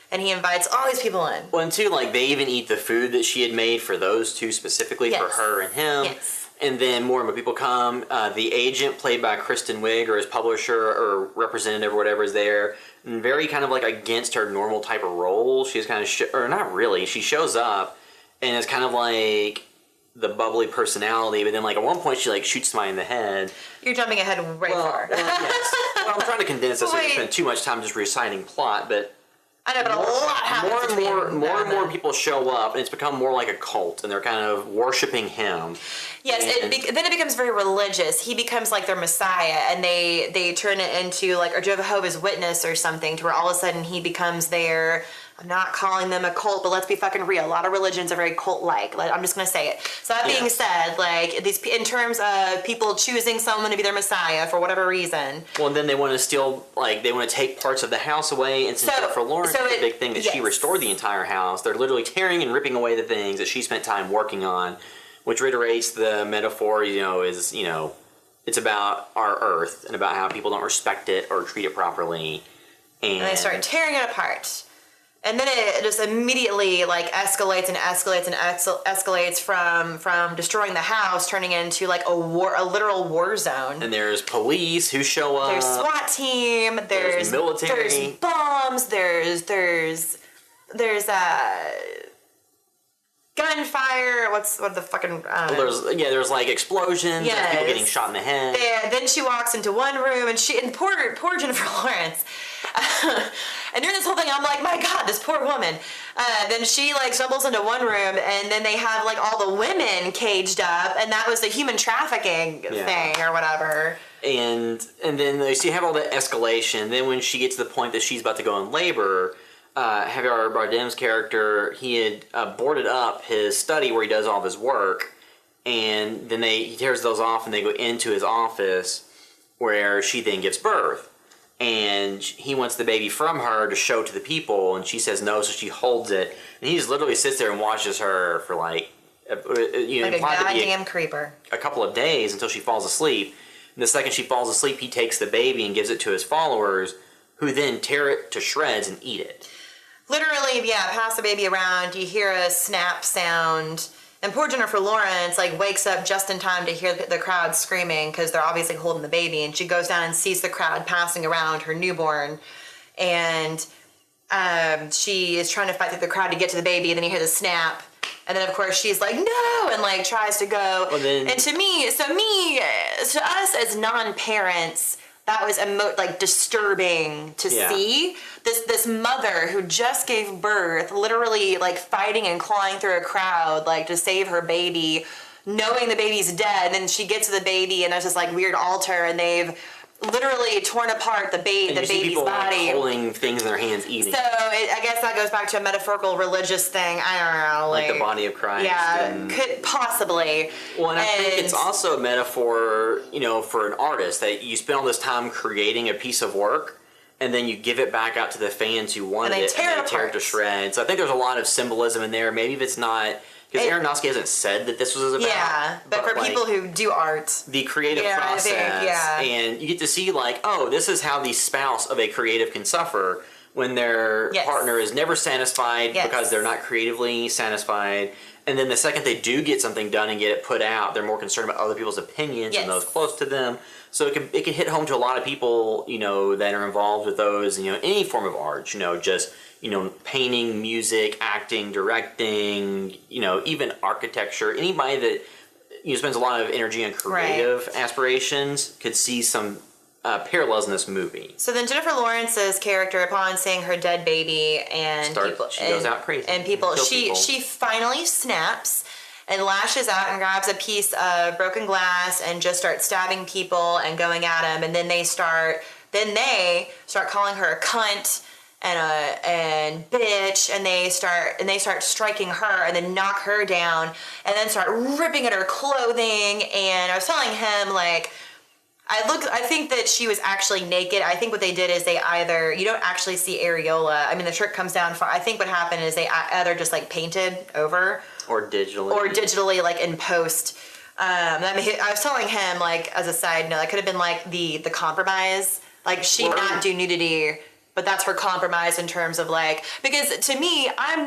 And he invites all these people in. Well, and too, they even eat the food that she had made for those two specifically, for her and him. Yes. And then more and more people come. The agent, played by Kristen Wiig, or his publisher or representative or whatever, is there. And very kind of against her normal type of role. She's kind of, or not really. She shows up and is kind of the bubbly personality. But then at one point she shoots somebody in the head. You're jumping ahead far. Well, yes. Well, I'm trying to condense this so I spend too much time just reciting plot, but I know, but a lot happens. More and more people show up, and it's become more like a cult, and they're kind of worshiping him. Yes, then it becomes very religious. He becomes their messiah, and they turn it into a Jehovah's Witness or something, to where all of a sudden he becomes their. I'm not calling them a cult, but let's be fucking real. A lot of religions are very cult-like. I'm just going to say it. So that being said, these in terms of people choosing someone to be their messiah for whatever reason. Well, and then they want to steal, they want to take parts of the house away. And since Jennifer Lawrence is the big thing that she restored the entire house, they're literally tearing and ripping away the things that she spent time working on, which reiterates the metaphor, it's about our Earth and about how people don't respect it or treat it properly. And they start tearing it apart. And then it just immediately escalates and escalates and escalates from destroying the house, turning into a literal war zone. And there's police who show up. There's SWAT team. There's military. There's bombs. There's gunfire. What the fucking? There's explosions. Yes. There's people getting shot in the head. Then she walks into one room and poor Jennifer Lawrence. And during this whole thing, I'm like, my God, this poor woman. Then she stumbles into one room, and then they have all the women caged up, and that was the human trafficking thing or whatever. And then so you have all that escalation. Then when she gets to the point that she's about to go in labor, Javier Bardem's character, he had boarded up his study where he does all of his work, and then he tears those off, and they go into his office where she then gives birth. And he wants the baby from her to show to the people, and she says no, so she holds it. And he just literally sits there and watches her for a goddamn creeper. A couple of days until she falls asleep. And the second she falls asleep, he takes the baby and gives it to his followers, who then tear it to shreds and eat it. Literally, pass the baby around, you hear a snap sound. And poor Jennifer Lawrence wakes up just in time to hear the crowd screaming, because they're obviously holding the baby, and she goes down and sees the crowd passing around her newborn, and she is trying to fight through the crowd to get to the baby, and then you hear the snap, and then of course she's like, no, and tries to go. Well, then, and to us as non-parents, that was disturbing to see. This mother who just gave birth, literally fighting and clawing through a crowd to save her baby, knowing the baby's dead. And then she gets to the baby, and there's this weird altar, and they've literally torn apart the baby's body, holding things in their hands, eating. So I guess that goes back to a metaphorical religious thing. I don't know, the body of Christ. Yeah, could possibly. Well, and I think it's also a metaphor, for an artist, that you spend all this time creating a piece of work, and then you give it back out to the fans who wanted it, and they tear it to shreds. So I think there's a lot of symbolism in there. Maybe if it's not, Because Aronofsky hasn't said that this was about. Yeah, but for people who do art. The creative process. And you get to see, like, oh, this is how the spouse of a creative can suffer when their partner is never satisfied because they're not creatively satisfied. And then the second they do get something done and get it put out, they're more concerned about other people's opinions and those close to them. So it can hit home to a lot of people, that are involved with those, any form of art, just, painting, music, acting, directing, even architecture. Anybody that, spends a lot of energy on creative aspirations could see some parallels in this movie. So then Jennifer Lawrence's character, upon seeing her dead baby and she goes out crazy. And she finally snaps and lashes out and grabs a piece of broken glass and just starts stabbing people and going at them. And then they start calling her a cunt and bitch, and they start striking her and then knock her down and then start ripping at her clothing. And I was telling him, like, I think that she was actually naked. I think what they did is you don't actually see areola. I mean, the shirt comes down far. I think what happened is they either just like painted over or digitally like in post. I was telling him, like, as a side note, that could have been like the compromise. Like, she did not do nudity, but that's her compromise in terms of, like, because to me, I'm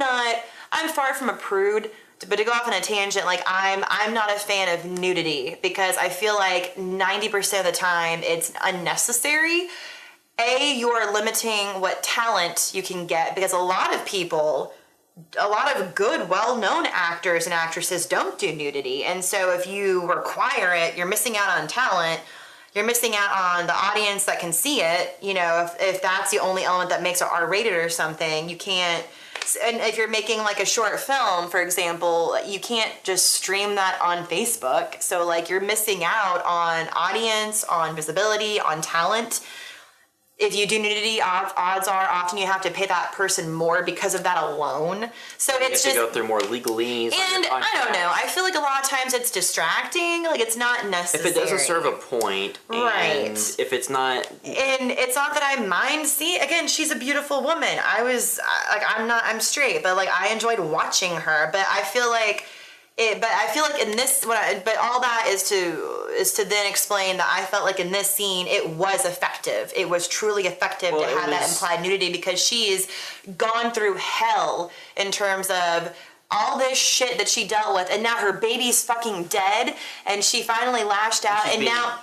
far from a prude. But to go off on a tangent, like, I'm not a fan of nudity because I feel like 90% of the time it's unnecessary. You're limiting what talent you can get because a lot of good, well-known actors and actresses don't do nudity. And so if you require it, you're missing out on talent. You're missing out on the audience that can see it. If that's the only element that makes it R-rated or something, you can't. And if you're making like a short film, for example, you can't just stream that on Facebook. So like you're missing out on audience, on visibility, on talent. If you do nudity, odds are often you have to pay that person more because of that alone. So it's just to go through more legalese. And I don't know. I feel like a lot of times it's distracting. Like it's not necessary. If it doesn't serve a point, and if it's not, and it's not that I mind. See, again, she's a beautiful woman. I'm straight, but like I enjoyed watching her. But I feel like. In this, but all that is to then explain that I felt like in this scene it was effective. It was truly effective to have that implied nudity because she's gone through hell in terms of all this shit that she dealt with, and now her baby's fucking dead, and she finally lashed out, and now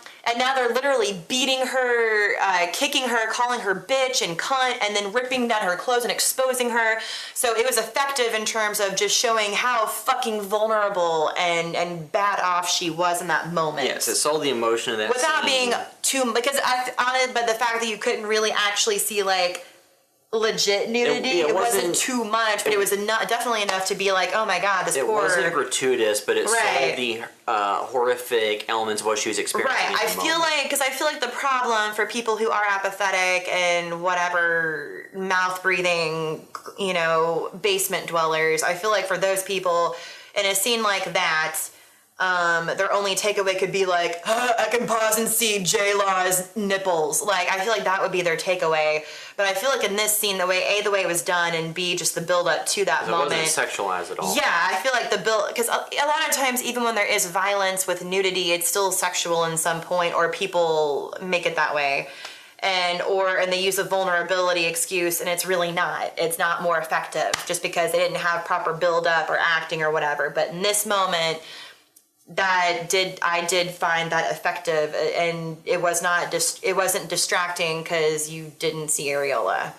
they're literally beating her, kicking her, calling her bitch and cunt, and then ripping down her clothes and exposing her. So it was effective in terms of just showing how fucking vulnerable and bad off she was in that moment. Yes, it sold the emotion of that without scene. being too, because but the fact that you couldn't really actually see like legit nudity, it wasn't too much, but it was definitely enough to be like, oh my god, this poor. It wasn't gratuitous, but it sold the horrific elements of what she was experiencing. Right, I feel like the problem for people who are apathetic and whatever mouth breathing, basement dwellers, I feel like for those people in a scene like that, their only takeaway could be like, I can pause and see J-Law's nipples. Like, I feel like that would be their takeaway. But I feel like in this scene, the way it was done, and B, just the build up to that moment. It wasn't sexualized at all. Yeah, I feel like the build, because a lot of times, even when there is violence with nudity, it's still sexual in some point, or people make it that way. And they use a vulnerability excuse, and it's really not. It's not more effective just because they didn't have proper build up or acting or whatever. But in this moment, I did find that effective, and it wasn't distracting because you didn't see areola,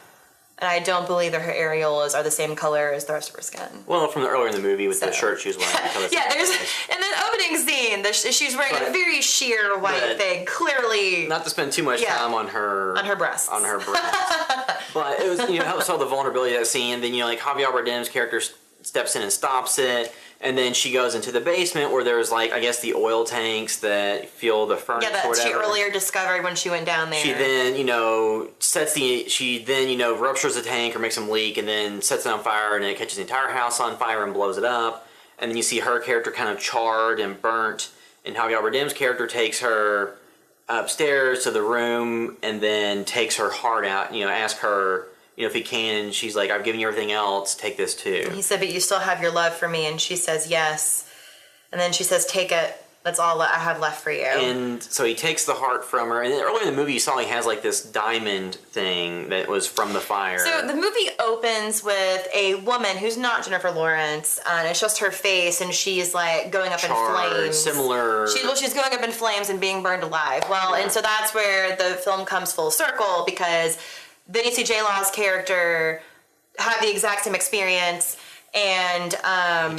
and I don't believe that her areolas are the same color as the rest of her skin. Well, from earlier in the movie with the shirt she was wearing. Yeah, there's in the opening scene, she's wearing a very sheer white thing, clearly. Not to spend too much time on her breasts. But it was helps sell the vulnerability of that scene. And then like Javier Bardem's character steps in and stops it. And then she goes into the basement where there's like, I guess, the oil tanks that fuel the furnace or whatever. Yeah, that she earlier discovered when she went down there. She then, ruptures the tank or makes them leak and then sets it on fire, and it catches the entire house on fire and blows it up. And then you see her character kind of charred and burnt, and Javier Bardem's character takes her upstairs to the room and then takes her heart out, asks her, if he can, she's like, I've given you everything else, take this too. He said, but you still have your love for me. And she says, yes. And then she says, take it. That's all I have left for you. And so he takes the heart from her. And then earlier in the movie, you saw he has like this diamond thing that was from the fire. So the movie opens with a woman who's not Jennifer Lawrence, and it's just her face, and she's like going up in flames. Similar. She's going up in flames and being burned alive. Well, and so that's where the film comes full circle, because Benicio J. Law's character had the exact same experience. And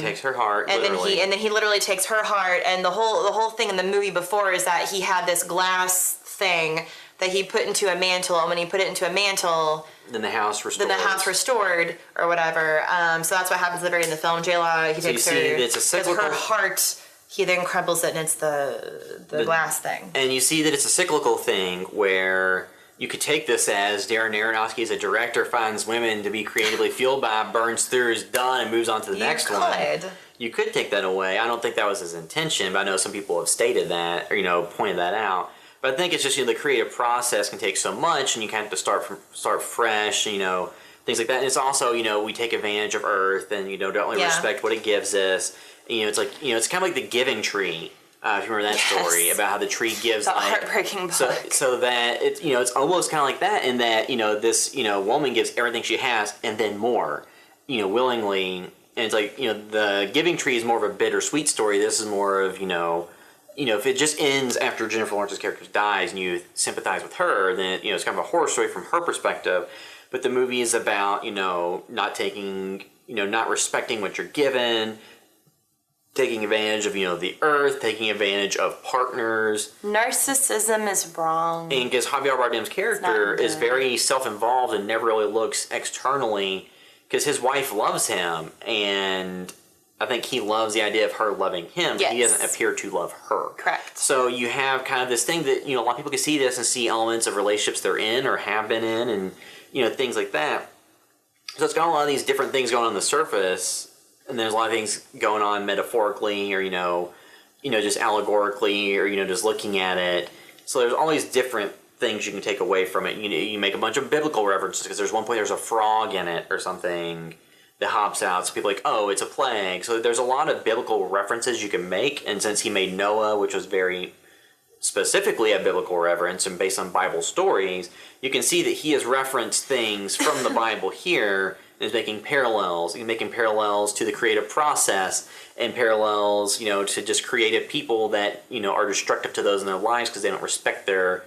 he takes her heart, and literally. then he literally takes her heart. And the whole thing in the movie before is that he had this glass thing that he put into a mantle, and when he put it into a mantle, then the house restored, or whatever. So that's what happens at the very end of the film. J-Law, he takes her, it's a cyclical, her heart. He then crumbles it, and it's the glass thing. And you see that it's a cyclical thing where you could take this as Darren Aronofsky as a director finds women to be creatively fueled by, burns through, is done, and moves on to the next one. You could take that away. I don't think that was his intention, but I know some people have stated that, or pointed that out. But I think it's just the creative process can take so much, and you kind of have to start fresh, things like that. And it's also we take advantage of Earth, and don't really respect what it gives us. It's like it's kind of like the Giving Tree. If you remember that story about how the tree gives, the heartbreaking book. So that it's it's almost kind of like that in that this woman gives everything she has and then more, willingly. And it's like the Giving Tree is more of a bittersweet story. This is more of if it just ends after Jennifer Lawrence's character dies and you sympathize with her, then it's kind of a horror story from her perspective. But the movie is about not taking not respecting what you're given. Taking advantage of, the earth, taking advantage of partners. Narcissism is wrong. And because Javier Bardem's character is very self-involved and never really looks externally, because his wife loves him, and I think he loves the idea of her loving him, but he doesn't appear to love her. Correct. So you have kind of this thing that, a lot of people can see this and see elements of relationships they're in or have been in, and, things like that. So it's got a lot of these different things going on the surface. And there's a lot of things going on metaphorically or, just allegorically or, just looking at it. So there's all these different things you can take away from it. You make a bunch of biblical references because there's one point there's a frog in it or something that hops out. So people are like, oh, it's a plague. So there's a lot of biblical references you can make. And since he made Noah, which was very specifically a biblical reference and based on Bible stories, you can see that he has referenced things from the Bible here. Is making parallels. He's making parallels to the creative process and parallels, to just creative people that, are destructive to those in their lives because they don't respect their,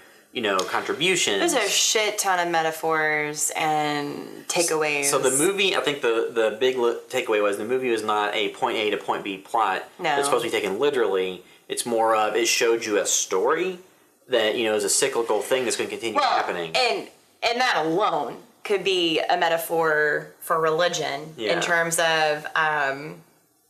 contributions. There's a shit ton of metaphors and takeaways. So the movie, I think the big takeaway was the movie was not a point A to point B plot. No. It's supposed to be taken literally. It's more of, it showed you a story that, is a cyclical thing that's going to continue happening. And that alone could be a metaphor for religion in terms of,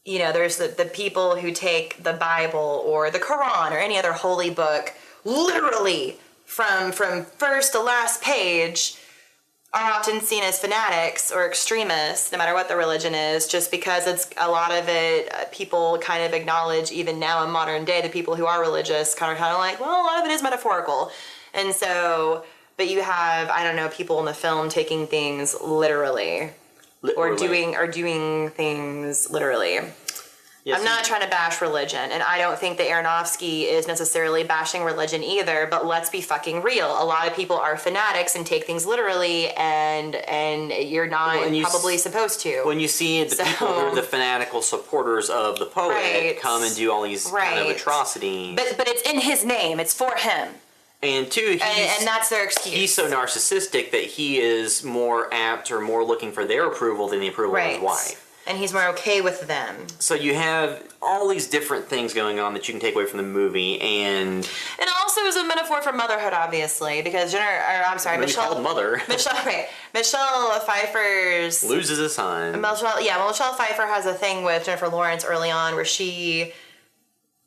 there's the people who take the Bible or the Quran or any other holy book literally from first to last page are often seen as fanatics or extremists, no matter what the religion is, just because it's a lot of it, people kind of acknowledge even now in modern day, the people who are religious kind of like, well, a lot of it is metaphorical. And so... But you have, people in the film taking things literally. Or doing things literally. Yes, I'm not trying to bash religion, and I don't think that Aronofsky is necessarily bashing religion either, but let's be fucking real. A lot of people are fanatics and take things literally, and you're not probably supposed to. When you see the people who are the fanatical supporters of the poet come and do all these kind of atrocities. But it's in his name. It's for him. And two, and that's their excuse. He's so narcissistic that he is more apt or more looking for their approval than the approval of his wife. And he's more okay with them. So you have all these different things going on that you can take away from the movie, and also is a metaphor for motherhood, obviously, because Michelle mother. Michelle Pfeiffer's loses a son. Michelle Pfeiffer has a thing with Jennifer Lawrence early on where she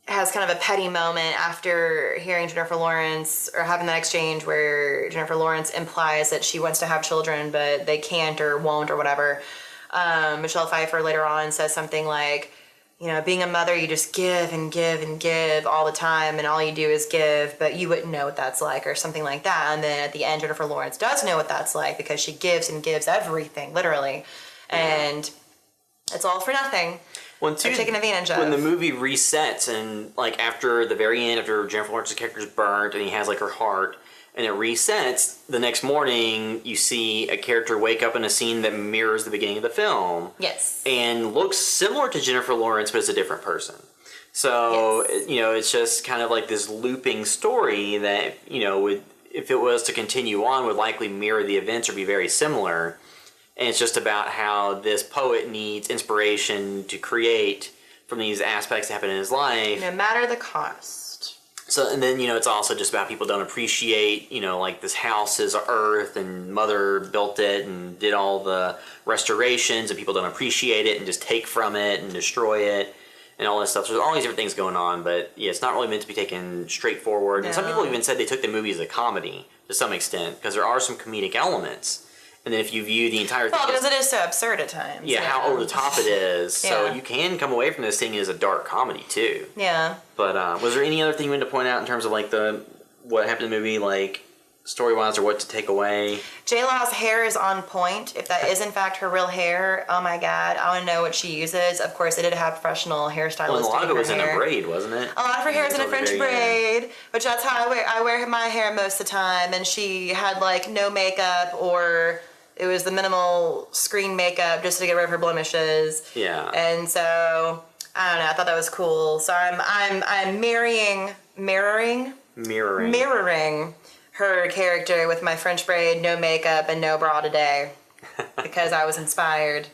has kind of a petty moment after hearing Jennifer Lawrence or having that exchange where Jennifer Lawrence implies that she wants to have children but they can't or won't or whatever. Michelle Pfeiffer later on says something like, you know, being a mother, you just give and give and give all the time, and all you do is give, but you wouldn't know what that's like, or something like that. And then at the end, Jennifer Lawrence does know what that's like, because she gives and gives everything, literally. And it's all for nothing. They're taken advantage of. When the movie resets, and like after the very end, after Jennifer Lawrence's character is burnt, and he has like her heart, and it resets, the next morning you see a character wake up in a scene that mirrors the beginning of the film. Yes. And looks similar to Jennifer Lawrence, but it's a different person. So, you know, it's just kind of like this looping story that, you know, would, if it was to continue on, would likely mirror the events or be very similar. And it's just about how this poet needs inspiration to create from these aspects that happen in his life. No matter the cost. So, and then, you know, it's also just about people don't appreciate, you know, like this house is earth and mother built it and did all the restorations, and people don't appreciate it and just take from it and destroy it and all this stuff. So there's all these different things going on, but yeah, it's not really meant to be taken straightforward. No. And some people even said they took the movie as a comedy to some extent, because there are some comedic elements. And then if you view the entire thing... Well, because it is so absurd at times. Yeah, how over the top it is. So Yeah. you can come away from this thing as a dark comedy, too. Yeah. But was there any other thing you wanted to point out in terms of, like, what happened in the movie, like, story-wise, or what to take away? J-Law's hair is on point. If that is, in fact, her real hair, oh my god, I want to know what she uses. Of course, they did have professional hairstylists. Well, a lot of it was in a hair. braid, wasn't it? A lot of her hair is in a French braid, which that's how I wear my hair most of the time. And she had, like, no makeup, or... It was the minimal screen makeup just to get rid of her blemishes. Yeah. And so I don't know. I thought that was cool. So I'm mirroring her character with my French braid, no makeup, and no bra today, because I was inspired.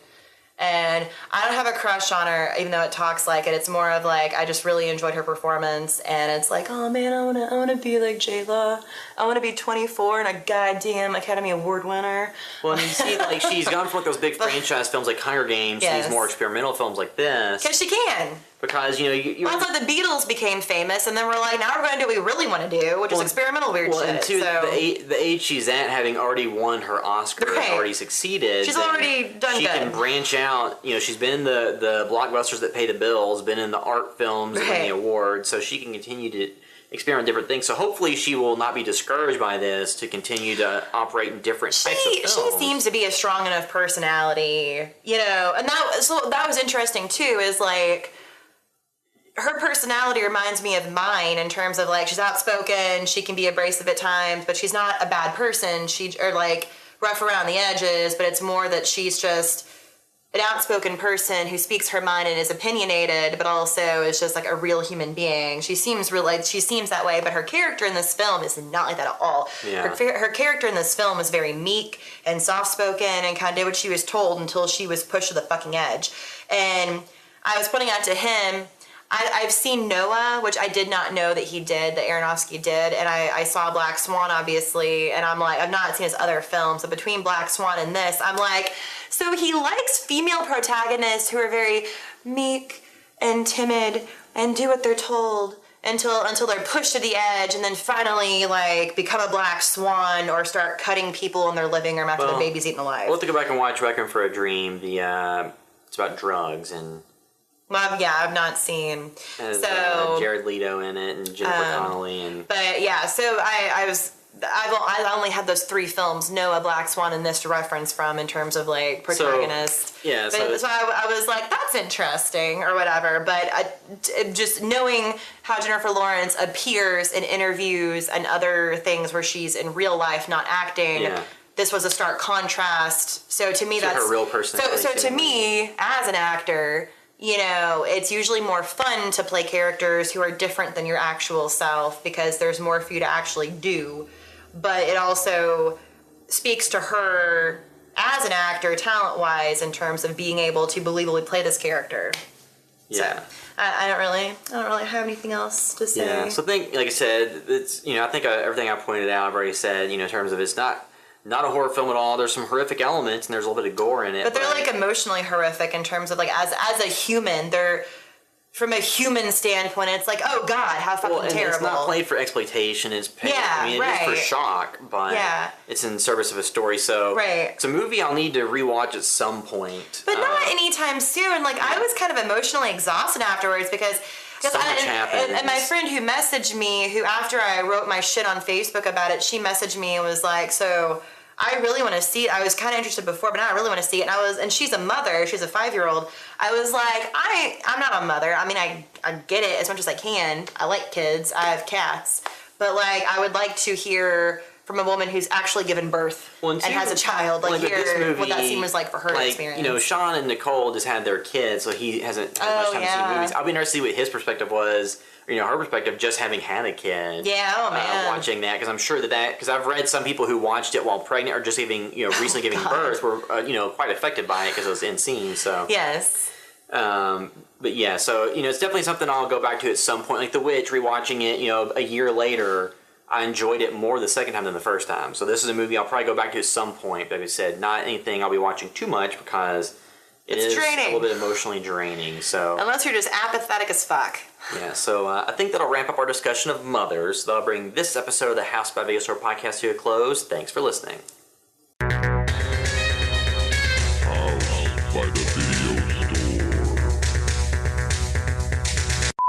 And I don't have a crush on her, even though it talks like it. It's more of like, I just really enjoyed her performance, and it's like, oh man, I wanna be like J-Law. I wanna be 24 and a goddamn Academy Award winner. Well, and you see, like, she's gone from like those big franchise films like Hunger Games to these more experimental films like this. Because she can. Because, you know, you also, the Beatles became famous, and then we're like, now we're going to do what we really want to do, which is experimental weird shit. And two, the age she's at, having already won her Oscar, already succeeded. She's already done she good. She can branch out. You know, she's been in the blockbusters that pay the bills, been in the art films that win the awards, so she can continue to experiment different things. So hopefully she will not be discouraged by this to continue to operate in different types of films. She seems to be a strong enough personality, you know, and that was interesting too, is like, her personality reminds me of mine in terms of, like, she's outspoken, she can be abrasive at times, but she's not a bad person. Or like rough around the edges, but it's more that she's just an outspoken person who speaks her mind and is opinionated, but also is just like a real human being. She seems that way, but her character in this film is not like that at all. Yeah. Her character in this film is very meek and soft-spoken and kind of did what she was told until she was pushed to the fucking edge. And I was pointing out to him, I've seen Noah, which I did not know that he did, that Aronofsky did, and I saw Black Swan, obviously, and I'm like, I've not seen his other films, but between Black Swan and this, I'm like, so he likes female protagonists who are very meek and timid and do what they're told until they're pushed to the edge, and then finally, like, become a Black Swan or start cutting people in their living room after their baby's eaten alive. We'll have to go back and watch Requiem for a Dream. It's about drugs and... Well, yeah, I've not seen. Has, Jared Leto in it and Jennifer Connelly and. But yeah, so I only had those three films, Noah, Black Swan, and this to reference from in terms of like protagonist. So I was like, that's interesting or whatever. But just knowing how Jennifer Lawrence appears in interviews and other things where she's in real life not acting. Yeah. This was a stark contrast. So to me, that's her real personality. So to me, as an actor, you know, it's usually more fun to play characters who are different than your actual self because there's more for you to actually do. But it also speaks to her as an actor, talent-wise, in terms of being able to believably play this character. Yeah. So, I don't really have anything else to say. Yeah. So like I said, it's, you know, I think everything I pointed out, I've already said, you know, in terms of it's not a horror film at all. There's some horrific elements and there's a little bit of gore in it. But they're like emotionally horrific in terms of like as a human, they're from a human standpoint, it's like, oh God, how fucking terrible. It's not played for exploitation. It's paid. It is for shock, but it's in service of a story. So it's a movie I'll need to rewatch at some point, but not anytime soon. Like I was kind of emotionally exhausted afterwards because. So much happens. And my friend who messaged me, who after I wrote my shit on Facebook about it, she messaged me and was like, so I really want to see it. I was kind of interested before, but now I really want to see it. And she's a mother. She's a 5-year-old. I was like, I'm not a mother. I mean, I get it as much as I can. I like kids. I have cats. But like, I would like to hear from a woman who's actually given birth and has a child, like hear what that scene was like for her experience. You know, Sean and Nicole just had their kids, so he hasn't had much time to see movies. I'll be interested to see what his perspective was, or, her perspective just having had a kid. Yeah, oh man. Watching that, because I'm sure because I've read some people who watched it while pregnant or just recently giving birth were, quite affected by it because it was in scenes, so. Yes. But yeah, so, it's definitely something I'll go back to at some point. Like The Witch, rewatching it, a year later, I enjoyed it more the second time than the first time. So this is a movie I'll probably go back to at some point. But like I said, not anything I'll be watching too much because it's draining. A little bit emotionally draining. So unless you're just apathetic as fuck. Yeah, so I think that'll wrap up our discussion of mothers. That'll bring this episode of the House by Vegas podcast to a close. Thanks for listening.